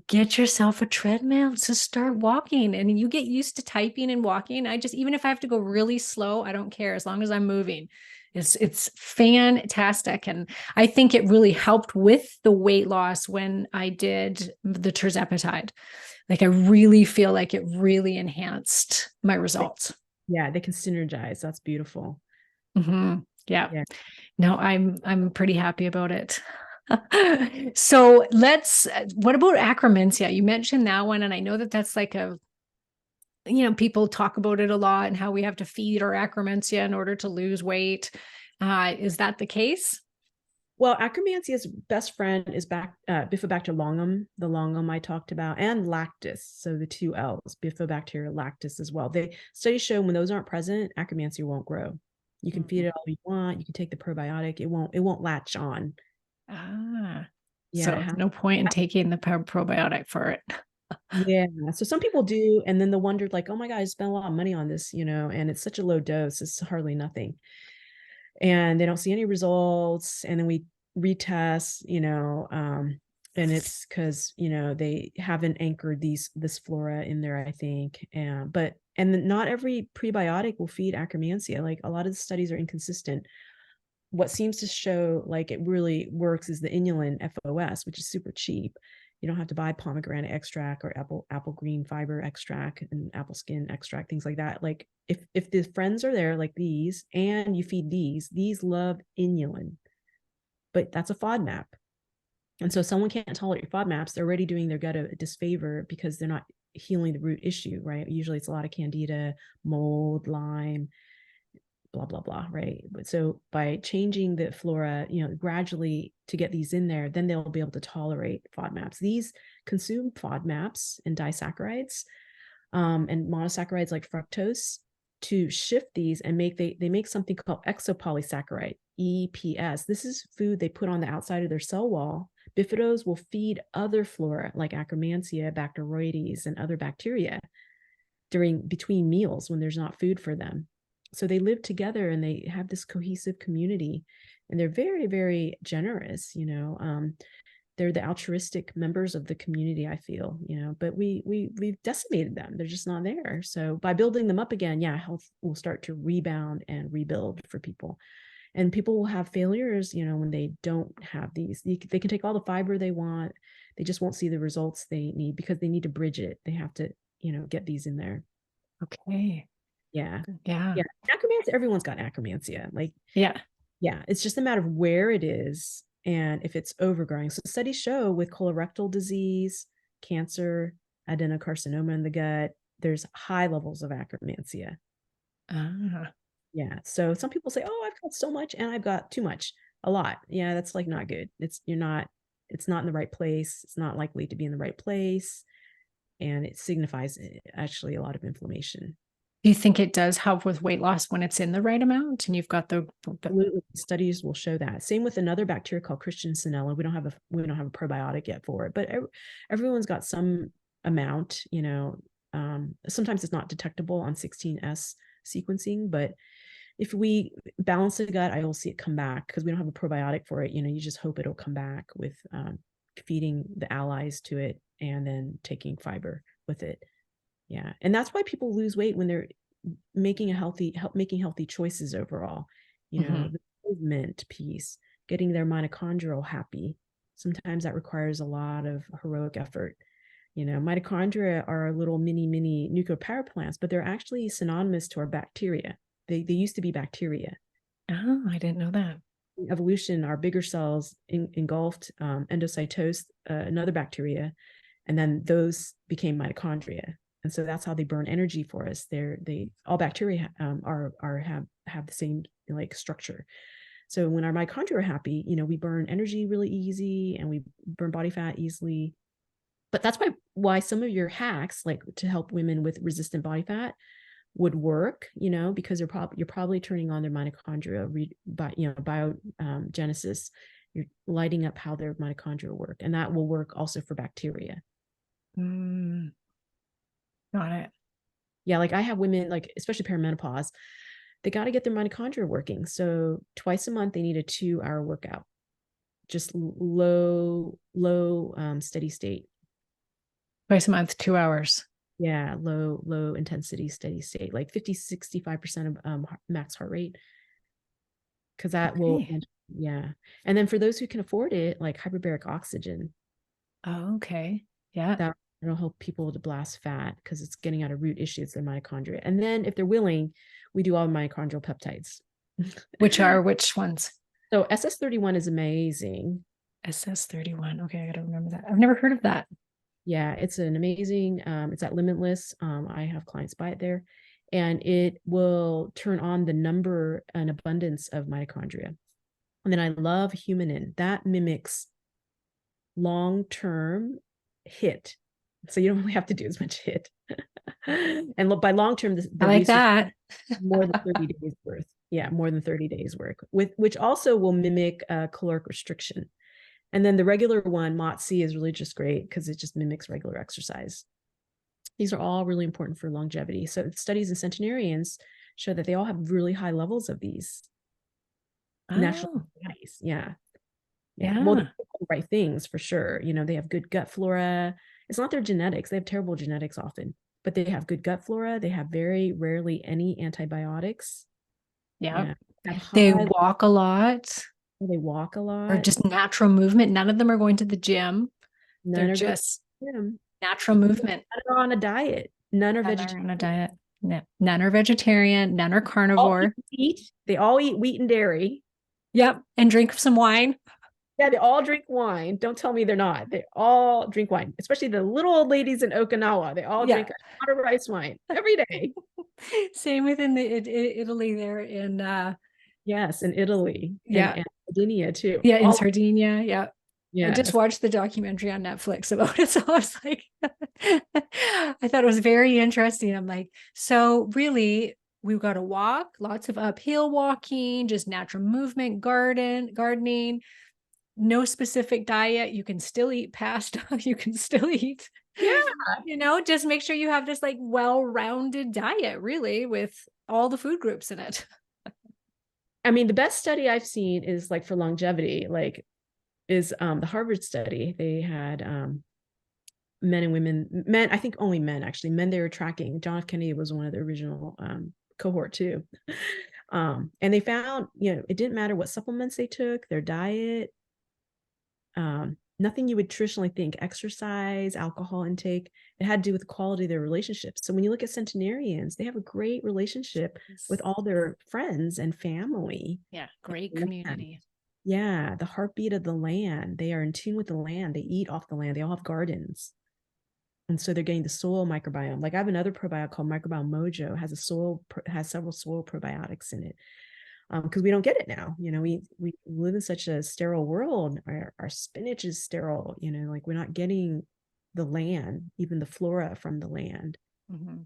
Get yourself a treadmill to start walking, and you get used to typing and walking. I just, even if I have to go really slow, I don't care as long as I'm moving. It's fantastic. And I think it really helped with the weight loss when I did the tirzepatide. Like I really feel like it really enhanced my results. Yeah, they can synergize. That's beautiful. Mm-hmm. Yeah. Yeah. No, I'm pretty happy about it. So what about acromencia? You mentioned that one, and I know that that's like people talk about it a lot and how we have to feed our acromencia in order to lose weight. Is that the case? Well, Akkermansia's best friend is Bifidobacter longum, the longum I talked about, and lactis. So the two L's, Bifidobacteria lactis as well. Studies show when those aren't present, Akkermansia won't grow. You can feed Mhm. it all you want. You can take the probiotic. It won't latch on. Ah, Yeah. so no point in taking the probiotic for it. Yeah. So some people do, and then they wondered, like, oh my God, I spent a lot of money on this, and it's such a low dose. It's hardly nothing. And they don't see any results. And then we retest, and it's because, they haven't anchored this flora in there, I think. And not every prebiotic will feed Akkermansia. Like a lot of the studies are inconsistent. What seems to show like it really works is the inulin FOS, which is super cheap. You don't have to buy pomegranate extract or apple green fiber extract and apple skin extract, things like that. Like if the friends are there like these and you feed these love inulin, but that's a FODMAP. And so someone can't tolerate your FODMAPs, they're already doing their gut a disfavor because they're not healing the root issue, right? Usually it's a lot of candida, mold, Lyme, blah blah blah, right? But so by changing the flora, gradually to get these in there, then they'll be able to tolerate FODMAPs. These consume FODMAPs and disaccharides, and monosaccharides like fructose to shift these and they make something called exopolysaccharide, EPS. This is food they put on the outside of their cell wall. Bifidos will feed other flora like Akkermansia, Bacteroides, and other bacteria between meals when there's not food for them. So they live together and they have this cohesive community, and they're very, very generous. They're the altruistic members of the community, I feel. But we've decimated them. They're just not there. So by building them up again, yeah, health will start to rebound and rebuild for people. And people will have failures, when they don't have these. They can take all the fiber they want. They just won't see the results they need because they need to bridge it. They have to, get these in there. Okay. Yeah. Yeah. Yeah. Acromantia, everyone's got acromantia. Like, Yeah. yeah, it's just a matter of where it is and if it's overgrowing. So studies show with colorectal disease, cancer, adenocarcinoma in the gut, there's high levels of acromantia. Ah. Yeah. So some people say, oh, I've got so much and I've got too much, a lot. Yeah, that's like not good. It's not in the right place. It's not likely to be in the right place. And it signifies actually a lot of inflammation. Do you think it does help with weight loss when it's in the right amount and you've got Absolutely. Studies will show that. Same with another bacteria called Christianella. We don't have a probiotic yet for it, but everyone's got some amount. Sometimes it's not detectable on 16S sequencing, but if we balance the gut, I will see it come back because we don't have a probiotic for it. You just hope it'll come back with feeding the allies to it and then taking fiber with it. Yeah, and that's why people lose weight when they're making healthy choices overall. Mhm. The movement piece, getting their mitochondrial happy. Sometimes that requires a lot of heroic effort. Mitochondria are little mini nuclear power plants, but they're actually synonymous to our bacteria. They used to be bacteria. Oh, I didn't know that. In evolution, our bigger cells engulfed endocytosed another bacteria, and then those became mitochondria. And so that's how they burn energy for us. All bacteria have the same like structure. So when our mitochondria are happy, we burn energy really easy and we burn body fat easily. But that's why some of your hacks, like to help women with resistant body fat, would work, because you're probably turning on their mitochondria biogenesis. You're lighting up how their mitochondria work, and that will work also for bacteria. Got it. Yeah, like I have women, like especially perimenopause, they got to get their mitochondria working. So twice a month, they need a 2-hour workout, just low steady state. Twice a month, 2 hours. Yeah, low intensity steady state, like 50-65% of max heart rate, because that will, yeah. And then for those who can afford it, like hyperbaric oxygen. Oh, okay. Yeah. That'll help people to blast fat because it's getting out of root issues, their mitochondria. And then if they're willing, we do all mitochondrial peptides. Which ones? So SS31 is amazing. SS31. Okay, I got to remember that. I've never heard of that. Yeah, it's an amazing, it's at Limitless. I have clients buy it there, and it will turn on the number and abundance of mitochondria. And then I love humanin. That mimics long-term HIIT. So you don't really have to do as much HIIT. And by long-term, I like that. more than 30 days worth. Yeah, more than 30 days work, which also will mimic caloric restriction. And then the regular one, MOTS-C, is really just great because it just mimics regular exercise. These are all really important for longevity. So studies in centenarians show that they all have really high levels of these natural bodies. Yeah. Well, they do the right things for sure. They have good gut flora. It's not their genetics. They have terrible genetics often, but they have good gut flora. They have very rarely any antibiotics. Yeah. They walk a lot. They walk a lot. Or just natural movement. None of them are going to the gym. They're just natural movement. None are on a diet. None are vegetarian. On a diet. No. None are vegetarian. None are carnivore. They all eat wheat and dairy. Yep. And drink some wine. Yeah, they all drink wine. Don't tell me they're not. They all drink wine, especially the little old ladies in Okinawa. They all drink a lot of rice wine every day. Same within Italy there in yes, in Italy. And Sardinia too. Yeah, in Sardinia. Yeah. Yeah. I just watched the documentary on Netflix about it. So I was like, I thought it was very interesting. I'm like, so really, we've got to walk, lots of uphill walking, just natural movement, gardening, no specific diet. You can still eat pasta. You can still eat, just make sure you have this like well-rounded diet, really, with all the food groups in it. I mean, the best study I've seen is like for longevity, is the Harvard study. They had men and women, I think only men actually, they were tracking. John F. Kennedy was one of the original cohort too. And they found, it didn't matter what supplements they took, their diet, nothing you would traditionally think, exercise, alcohol intake. It had to do with the quality of their relationships. So when you look at centenarians, they have a great relationship with all their friends and family. Yeah, great community. Yeah, the heartbeat of the land. They are in tune with the land. They eat off the land. They all have gardens. And so they're getting the soil microbiome. Like I have another probiotic called Microbiome Mojo, has several soil probiotics in it. Because we don't get it now. We live in such a sterile world. Our spinach is sterile, like we're not getting the land, even the flora from the land. Mm-hmm.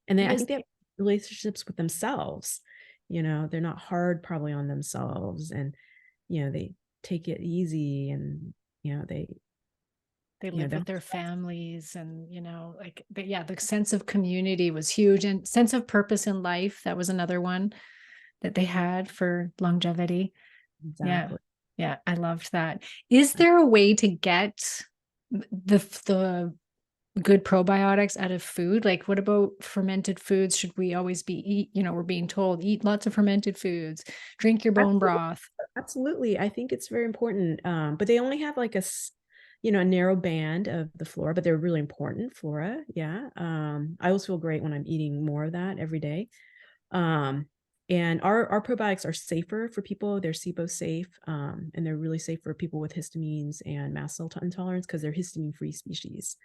And I think they have relationships with themselves. They're not hard probably on themselves, and they take it easy, and they live with their families, and the sense of community was huge, and sense of purpose in life. That was another one that they had for longevity. Exactly. Yeah, I loved that. Is there a way to get the good probiotics out of food? Like, what about fermented foods? Should we always we're being told, eat lots of fermented foods, drink your bone broth. Absolutely. I think it's very important. But they only have like a narrow band of the flora, but they're really important flora. Yeah. I always feel great when I'm eating more of that every day. And our probiotics are safer for people. They're SIBO safe, and they're really safe for people with histamines and mast cell intolerance because they're histamine-free species.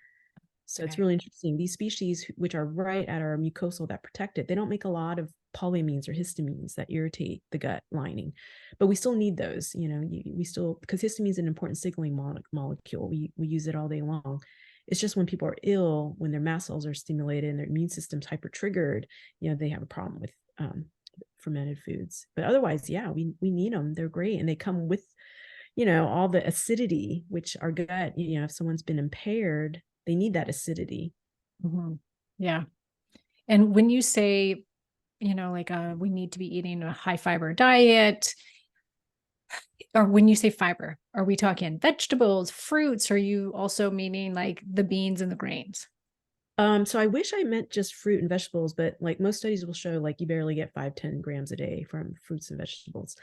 So it's really interesting. These species, which are right at our mucosal that protect it, they don't make a lot of polyamines or histamines that irritate the gut lining, but we still need those. We still, because histamine is an important signaling molecule. We use it all day long. It's just when people are ill, when their mast cells are stimulated and their immune system's hyper triggered, they have a problem with fermented foods. But otherwise, yeah, we need them. They're great, and they come with all the acidity, which our gut, if someone's been impaired, they need that acidity. Mm-hmm. Yeah. And when you say, like we need to be eating a high fiber diet, or when you say fiber, are we talking vegetables, fruits? Or are you also meaning like the beans and the grains? So I wish I meant just fruit and vegetables, but like most studies will show, like you barely get 5-10 grams a day from fruits and vegetables.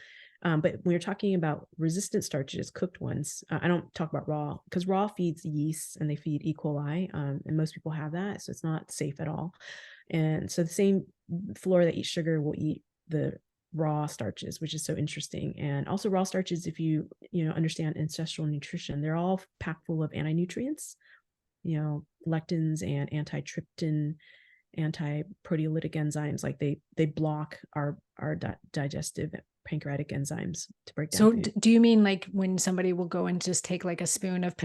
But when you're talking about resistant starches, cooked ones, I don't talk about raw, because raw feeds yeast and they feed E. coli, and most people have that, so it's not safe at all. And so the same flora that eat sugar will eat the raw starches, which is so interesting. And also raw starches, if you understand ancestral nutrition, they're all packed full of anti-nutrients, lectins and antitrypsin, anti-proteolytic enzymes. Like they block our digestive pancreatic enzymes to break down So food. do you mean like when somebody will go and just take like a spoon of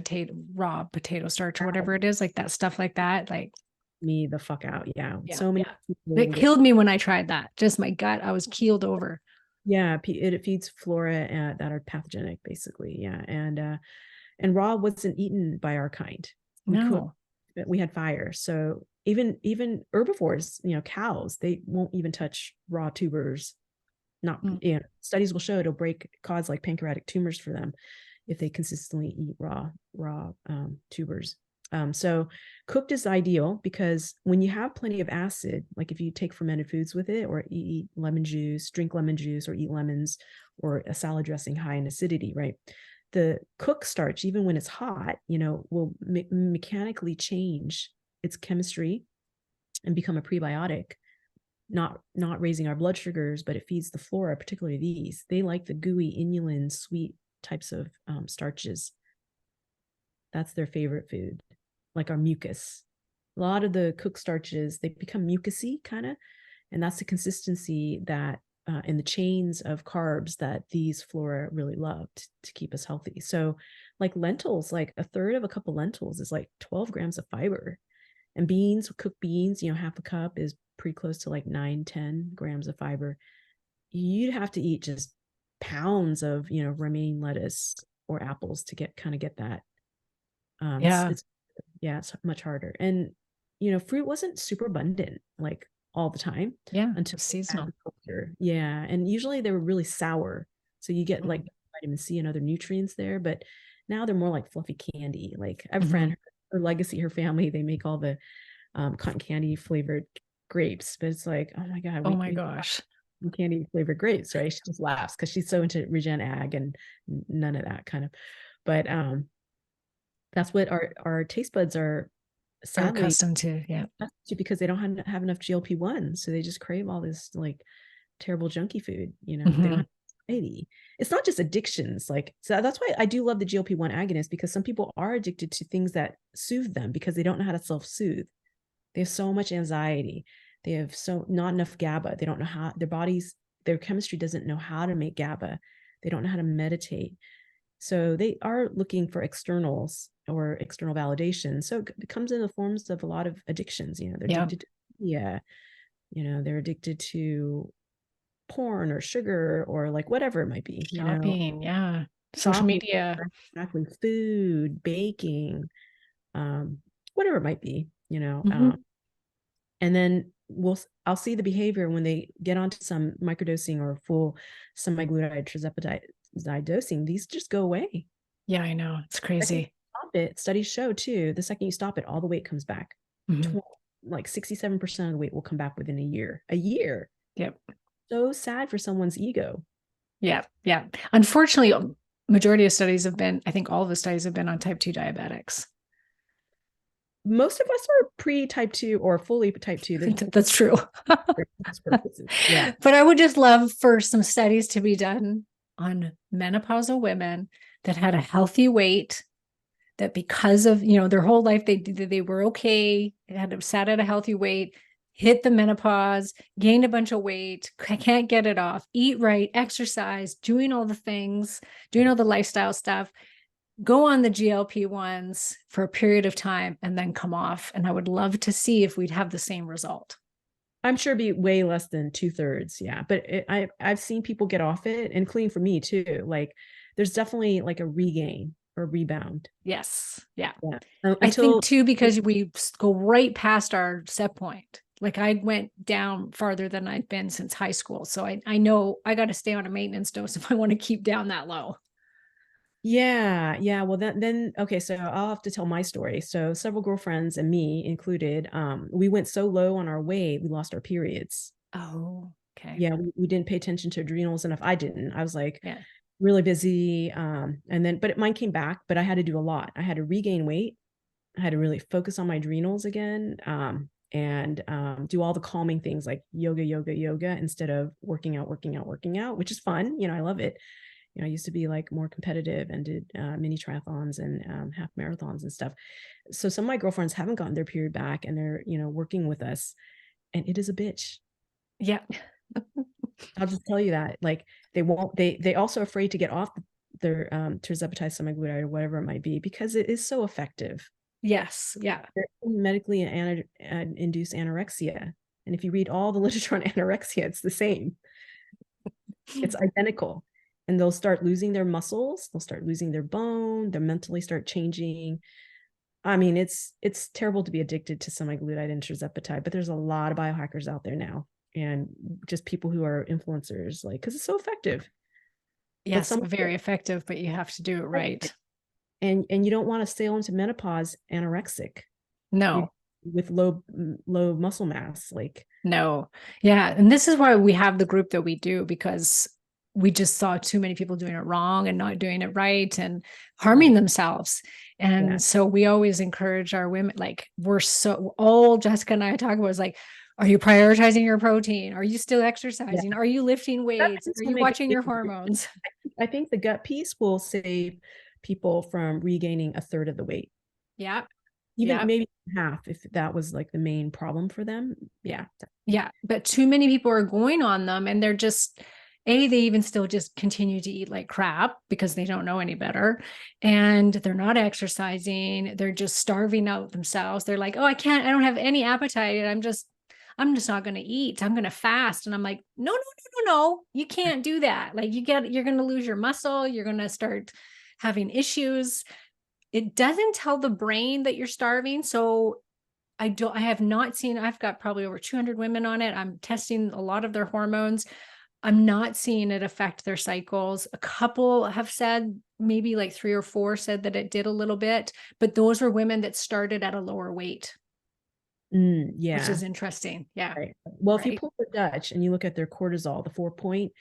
raw potato starch or whatever it is, like that stuff like that? Like Me the fuck out. Yeah. yeah, So many yeah. people It will get, killed me when I tried that. Just my gut, I was keeled over. yeah, it feeds flora that are pathogenic, basically. Yeah. And raw wasn't eaten by our kind. We cooked, No. we had fire. So even herbivores, cows, they won't even touch raw tubers. Not, Mm. Studies will show it'll cause like pancreatic tumors for them if they consistently eat raw tubers. So cooked is ideal, because when you have plenty of acid, like if you take fermented foods with it, or eat lemon juice, drink lemon juice, or eat lemons, or a salad dressing high in acidity, right? The cooked starch, even when it's hot, will mechanically change its chemistry and become a prebiotic, not raising our blood sugars, but it feeds the flora, particularly these. They like the gooey, inulin, sweet types of starches. That's their favorite food, like our mucus. A lot of the cooked starches, they become mucousy kind of, and that's the consistency that in the chains of carbs that these flora really love to keep us healthy. So like lentils, like a third of a cup of lentils is like 12 grams of fiber. And beans, cooked beans, half a cup is pretty close to like 9-10 grams of fiber. You'd have to eat just pounds of romaine lettuce or apples to get that. Yeah. It's much harder. And fruit wasn't super abundant like all the time Yeah. until Seasonal. agriculture. Yeah, and usually they were really sour, so you get like Mm-hmm. vitamin C and other nutrients there. But now they're more like fluffy candy. Like I have a Mm-hmm. friend, her legacy, her family, they make all the cotton candy flavored grapes, but it's like, oh my god, Oh my we gosh. candy flavored grapes, right? She just laughs because she's so into regen ag and none of that kind of. But that's what our taste buds are, Are sadly, accustomed to. Yeah. because they don't have enough GLP1s, so they just crave all this like terrible junky food. They don't Mm-hmm. have anxiety. It's not just addictions. Like, so that's why I do love the GLP-1 agonists, because some people are addicted to things that soothe them because they don't know how to self-soothe. They have so much anxiety. They have not enough GABA. They don't know how their chemistry doesn't know how to make GABA. They don't know how to meditate. So they are looking for externals or external validation. So it comes in the forms of a lot of addictions. They're Yeah. addicted to they're addicted to porn or sugar or like whatever it might be, Shopping. Yeah. Social shopping, media. exactly, food, baking, um, whatever it might be, Mm-hmm. and then I'll see the behavior when they get onto some microdosing or full semi-glutide trizepatide dosing. These just go away. Yeah, I know. It's The second you crazy. stop it, studies show too, the second you stop it, all the weight comes back. Mm-hmm. Like 67% of the weight will come back within a year. A year. Yep. So sad for someone's ego. Yeah. Yeah. Unfortunately, majority of studies have been, I think all of the studies have been on type 2 diabetics. Most of us are pre-type 2 or fully type 2. That's true. Yeah. But I would just love for some studies to be done on menopausal women that had a healthy weight, that because of, their whole life, they were okay, had sat at a healthy weight, hit the menopause, gained a bunch of weight, can't get it off, eat right, exercise, doing all the things, doing all the lifestyle stuff, go on the GLP1s for a period of time and then come off. And I would love to see if we'd have the same result. I'm sure it'd be way less than 2/3. Yeah. But I've seen people get off it, including for me too. Like there's definitely like a regain or rebound. Yes. Yeah. I Until think too, because we go right past our set point. Like I went down farther than I've been since high school. So I know I got to stay on a maintenance dose if I want to keep down that low. Yeah. Yeah. Well, then, okay. So I'll have to tell my story. So several girlfriends and me included, we went so low on our weight, we lost our periods. Oh, okay. Yeah. We didn't pay attention to adrenals enough. I didn't. I was like Yeah. really busy. And then, but mine came back, but I had to do a lot. I had to regain weight. I had to really focus on my adrenals again. And do all the calming things like yoga instead of working out, which is fun. I love it. I used to be like more competitive and did mini triathlons and half marathons and stuff. So some of my girlfriends haven't gotten their period back and they're, working with us, and it is a bitch. Yeah. I'll just tell you that. Like they also afraid to get off their tirzepatide, semaglutide, or whatever it might be, because it is so effective. Yes. Yeah. They're medically induced anorexia. And if you read all the literature on anorexia, it's the same. It's identical. And they'll start losing their muscles, they'll start losing their bone, they'll mentally start changing. I mean, it's terrible to be addicted to semaglutide and tirzepatide, but there's a lot of biohackers out there now, and just people who are influencers, like, because it's so effective. Yes, very effective, but you have to do it right. And you don't want to sail into menopause anorexic. No. With low muscle mass, like. No. Yeah. And this is why we have the group that we do, because we just saw too many people doing it wrong and not doing it right and harming themselves. And so we always encourage our women, like all Jessica and I talk about is like, are you prioritizing your protein? Are you still exercising? Are you lifting weights? Are you watching your hormones? I think the gut piece will save people from regaining a third of the weight. Yeah. Even maybe half, if that was like the main problem for them. Yeah. Yeah. But too many people are going on them, and they're just, they even still just continue to eat like crap because they don't know any better. And they're not exercising. They're just starving out themselves. They're like, oh, I don't have any appetite. And I'm just not going to eat. I'm going to fast. And I'm like, no. You can't do that. Like you're going to lose your muscle. You're going to start having issues. It doesn't tell the brain that you're starving. So I have not seen, I've got probably over 200 women on it. I'm testing a lot of their hormones. I'm not seeing it affect their cycles. A couple have said, maybe like 3 or 4 said that it did a little bit, but those were women that started at a lower weight. Yeah. Which is interesting. Yeah. Right. Well, if you pull the Dutch and you look at their cortisol, the 4-point,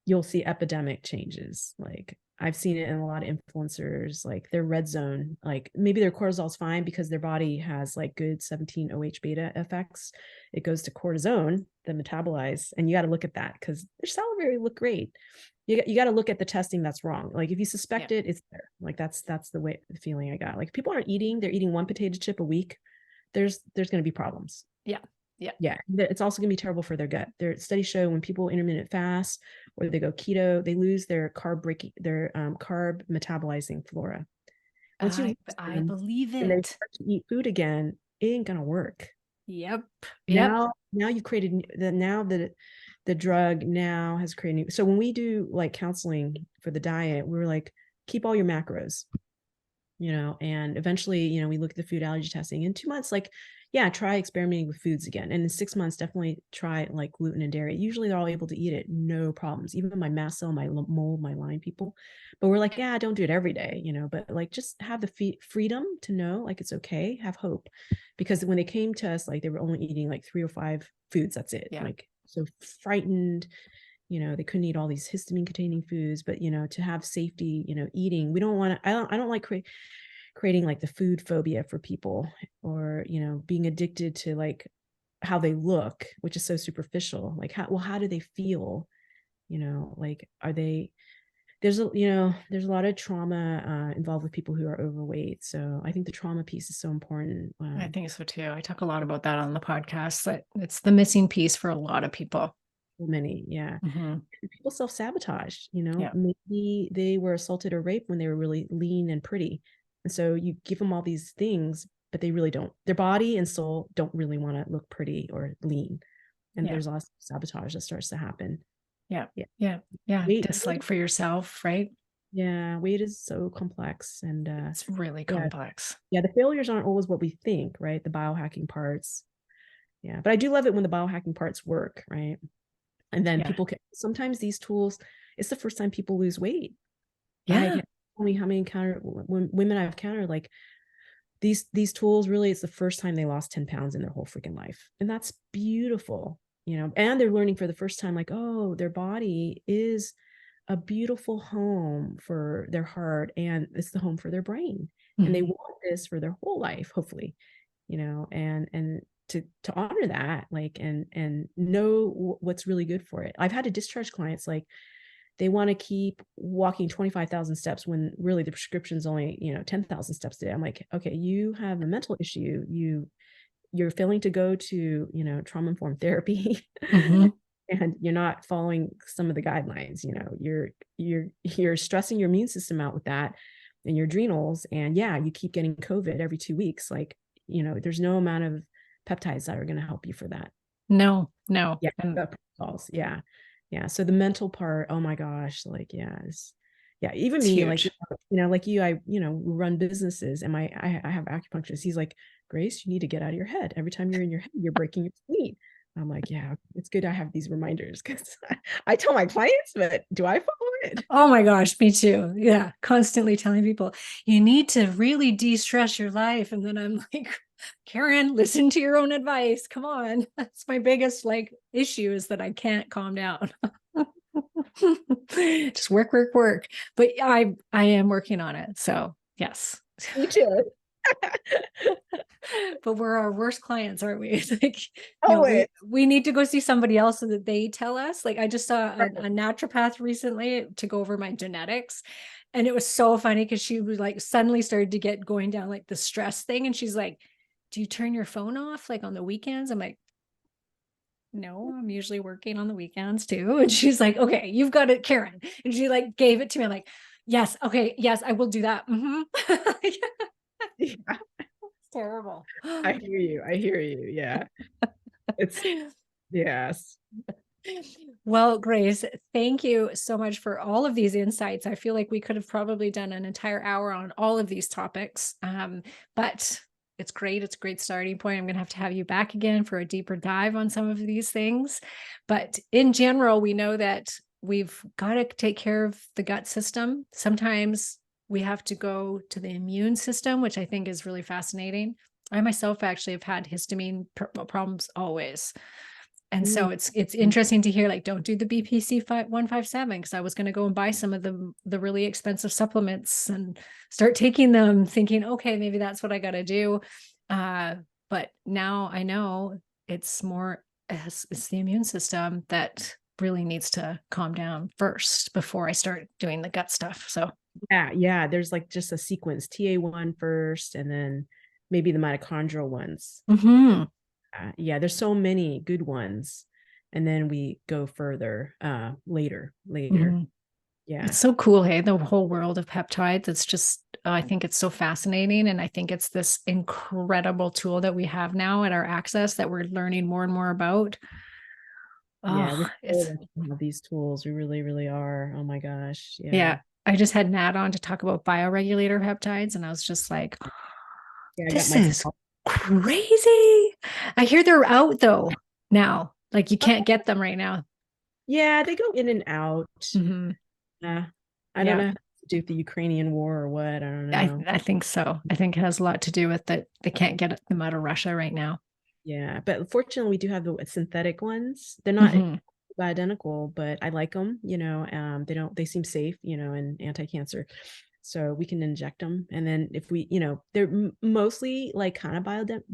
you'll see epidemic changes. Like I've seen it in a lot of influencers, like their red zone, like maybe their cortisol is fine because their body has like good 17-OH beta effects. It goes to cortisone, the metabolize, and you got to look at that because their salivary look great. You got to look at the testing that's wrong. Like if you suspect it, it's there. Like that's the feeling I got. Like people aren't eating, they're eating 1 potato chip a week. There's going to be problems. Yeah. It's also going to be terrible for their gut. Their studies show when people intermittent fast or they go keto, they lose their carb metabolizing flora. Once I believe it. And they start to eat food again, it ain't going to work. Yep. Now you've created the drug now has created. So when we do like counseling for the diet, we're like, keep all your macros, and eventually, we look at the food allergy testing in 2 months, like, try experimenting with foods again. And in 6 months, definitely try like gluten and dairy. Usually they're all able to eat it, no problems. Even my mast cell, my mold, my Lyme people. But we're like, don't do it every day, but like just have the freedom to know like it's okay, have hope. Because when they came to us, like they were only eating like 3 or 5 foods, that's it. Like so frightened, they couldn't eat all these histamine containing foods, but, to have safety, eating, we don't want to, I don't like creating like the food phobia for people, or, being addicted to like how they look, which is so superficial. Like how do they feel? Like, are they, there's a lot of trauma involved with people who are overweight. So I think the trauma piece is so important. I think so too. I talk a lot about that on the podcast, that it's the missing piece for a lot of people. Many, yeah. People self-sabotage, Yeah. maybe they were assaulted or raped when they were really lean and pretty. And so you give them all these things, but they really don't. Their body and soul don't really want to look pretty or lean. And there's a lot of sabotage that starts to happen. Yeah. Yeah. Yeah. Yeah. Weight, Dislike for yourself, right? yeah. Weight is so complex, and it's really complex. Yeah. The failures aren't always what we think, right? The biohacking parts. Yeah. But I do love it when the biohacking parts work, right? And then people can, sometimes these tools, it's the first time people lose weight. Yeah. I can't tell me how many women I've encountered, like these tools, really, it's the first time they lost 10 pounds in their whole freaking life. And that's beautiful, and they're learning for the first time, like, oh, their body is a beautiful home for their heart, and it's the home for their brain. And they want this for their whole life, hopefully, and to honor that, like, and know what's really good for it. I've had to discharge clients, like, they want to keep walking 25,000 steps when really the prescription's only, 10,000 steps a day. I'm like, okay, you have a mental issue. You're failing to go to, trauma-informed therapy. And you're not following some of the guidelines. You're stressing your immune system out with that, and your adrenals. And you keep getting COVID every 2 weeks. Like, there's no amount of peptides that are going to help you for that. No. Yeah. Protocols. Yeah. Yeah. So the mental part, oh my gosh, like, even me, huge. Like, like you, I, run businesses, and I have acupuncturists. He's like, Grace, you need to get out of your head. Every time you're in your head, you're breaking your spleen. I'm like, yeah, it's good I have these reminders, because I tell my clients, but do I follow it? Oh my gosh, me too. Yeah. Constantly telling people, you need to really de-stress your life. And then I'm like, Karen, listen to your own advice. Come on. That's my biggest issue, is that I can't calm down. Just work. But I am working on it. So yes. Me too. But we're our worst clients, aren't we? It's like, we need to go see somebody else so that they tell us. Like, I just saw a naturopath recently to go over my genetics. And it was so funny, because she was like, suddenly started to get going down like the stress thing. And she's like, do you turn your phone off like on the weekends? I'm like, no, I'm usually working on the weekends too. And she's like, okay, you've got it, Karen. And she like gave it to me. I'm like, yes. Okay. Yes, I will do that. Yeah. It's terrible. I hear you. Yeah. It's, yes. Well, Grace, thank you so much for all of these insights. I feel like we could have probably done an entire hour on all of these topics. But it's great. It's a great starting point. I'm going to have you back again for a deeper dive on some of these things. But in general, we know that we've got to take care of the gut system. Sometimes we have to go to the immune system, which I think is really fascinating. I myself actually have had histamine problems always. And so it's interesting to hear, like, don't do the BPC 157, because I was going to go and buy some of the really expensive supplements and start taking them, thinking, okay, maybe that's what I got to do. But now I know it's the immune system that really needs to calm down first before I start doing the gut stuff. So yeah, there's like just a sequence, TA1 first, and then maybe the mitochondrial ones. There's so many good ones, and then we go further later. Yeah, it's so cool. Hey, the whole world of peptides, it's just I think it's so fascinating, and I think it's this incredible tool that we have now at our access that we're learning more and more about. We're these tools, we really are. Oh my gosh. Yeah, I just had Nat on to talk about bioregulator peptides, and I was just like, this is crazy. I hear they're out though now. Like, you can't get them right now. Yeah, they go in and out. I don't know if to do with the Ukrainian war or what. I don't know. I think so. I think it has a lot to do with that. They can't get them out of Russia right now. Yeah, but fortunately we do have the synthetic ones. They're not identical, but I like them, they seem safe, and anti-cancer. So we can inject them. And then if we, they're mostly like kind of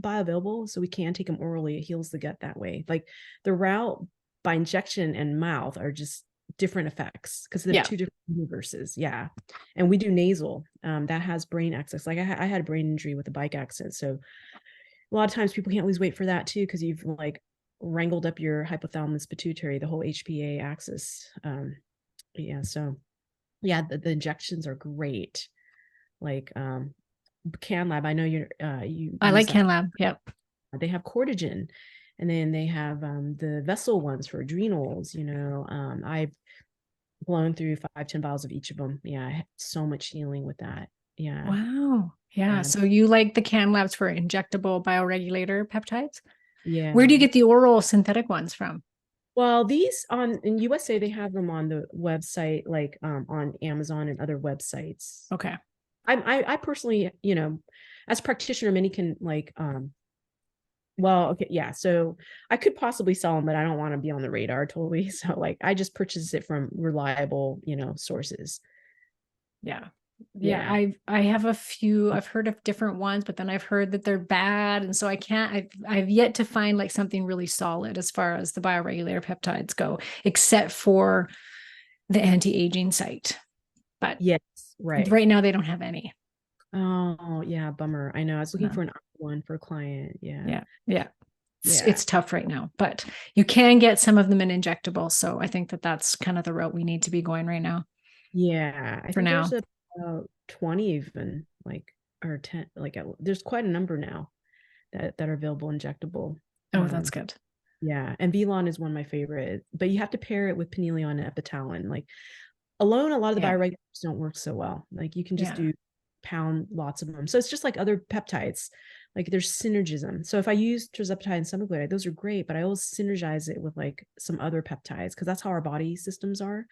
bioavailable. So we can take them orally. It heals the gut that way. Like the route by injection and mouth are just different effects because they're two different universes. Yeah. And we do nasal. That has brain access. Like I had a brain injury with a bike accident. So a lot of times people can't lose weight for that too, because you've like wrangled up your hypothalamus pituitary, the whole HPA axis. So yeah, the injections are great. Like CanLab, I know you I use like that. CanLab. Yep. They have cortigen, and then they have the vessel ones for adrenals. I've blown through 5-10 vials of each of them. Yeah, I had so much healing with that. Yeah. Wow. Yeah. Yeah. So you like the CanLabs for injectable bioregulator peptides? Where do you Yeah. get the oral synthetic ones from? Well, these in USA, they have them on the website, like on Amazon and other websites. Okay. I personally, as a practitioner, many can like well, okay, yeah. So I could possibly sell them, but I don't want to be on the radar totally. So like I just purchase it from reliable, sources. Yeah. Yeah. Yeah. I have a few, I've heard of different ones, but then I've heard that they're bad. And so I've yet to find like something really solid as far as the bioregulator peptides go, except for the anti-aging site. But Yes, right. right now they don't have any. Oh, yeah, bummer. I know. I was looking No. for an one for a client. Yeah. Yeah. Yeah. Yeah. It's tough right now, but you can get some of them in injectable. So I think that that's kind of the route we need to be going right now Yeah. I for think now. there's 20 even, like, or 10, like there's quite a number now that are available injectable. Oh, that's good. Yeah. And Velon is one of my favorite, but you have to pair it with Penileon and Epitalin. Like alone, a lot of the bioregulators don't work so well. Like you can just do pound lots of them. So it's just like other peptides. Like there's synergism. So if I use tirzepatide and semaglutide, those are great, but I always synergize it with like some other peptides because that's how our body systems are.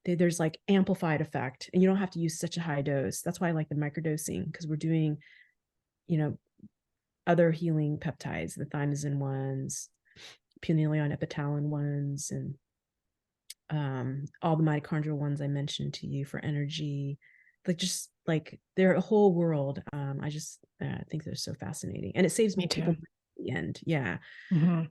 There's like amplified effect, and you don't have to use such a high dose. That's why I like the microdosing, because we're doing, other healing peptides, the thymosin ones, Penileon, Epitalin ones, and all the mitochondrial ones I mentioned to you for energy. Like just like they're a whole world. I just think they're so fascinating, and it saves Me people too. at the end. Yeah. Mm-hmm.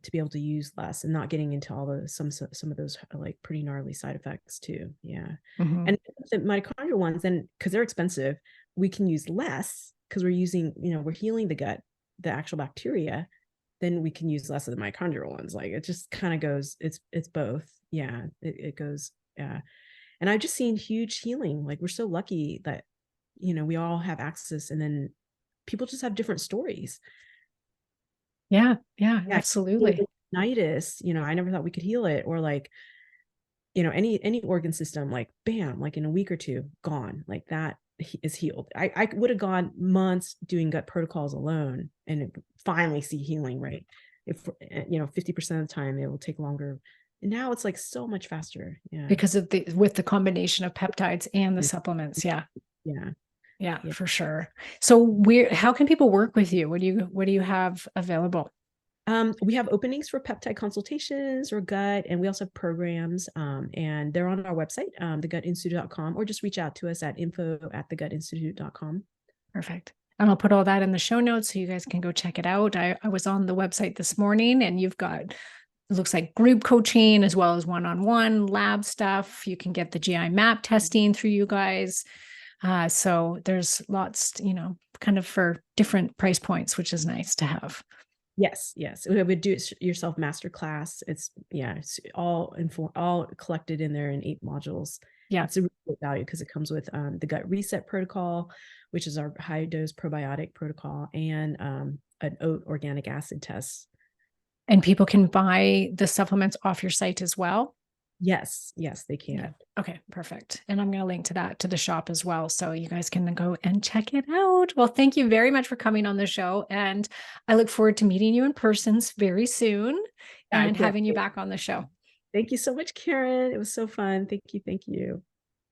To be able to use less and not getting into all the some of those like pretty gnarly side effects too. Yeah. Mm-hmm. And the mitochondrial ones, then because they're expensive, we can use less because we're using, we're healing the gut, the actual bacteria. Then we can use less of the mitochondrial ones. Like it just kind of goes, it's both. Yeah. It goes, yeah. And I've just seen huge healing. Like we're so lucky that, we all have access, and then people just have different stories. Yeah. Yeah. Absolutely. Tinnitus, I never thought we could heal it, or like, any organ system, like bam, like in a week or two, gone. Like that is healed. I would have gone months doing gut protocols alone and finally see healing, right? If 50% of the time it will take longer. And now it's like so much faster. Yeah. Because of with the combination of peptides and the supplements. Yeah. Yeah. Yeah, Yeah. for sure. So how can people work with you? What do you have available? We have openings for peptide consultations or gut, and we also have programs, and they're on our website, thegutinstitute.com, or just reach out to us at info@thegutinstitute.com. Perfect. And I'll put all that in the show notes so you guys can go check it out. I was on the website this morning, and you've got, it looks like group coaching as well as one-on-one lab stuff. You can get the GI map testing through you guys. So there's lots, kind of for different price points, which is nice to have. Yes. We would do it yourself masterclass. It's all collected in there in 8 modules. Yeah. It's a really good value because it comes with the gut reset protocol, which is our high dose probiotic protocol, and an oat organic acid test. And people can buy the supplements off your site as well. Yes, they can. Yeah. Okay, perfect. And I'm going to link to that to the shop as well. So you guys can go and check it out. Well, thank you very much for coming on the show. And I look forward to meeting you in person very soon and having you back on the show. Thank you so much, Karen. It was so fun. Thank you.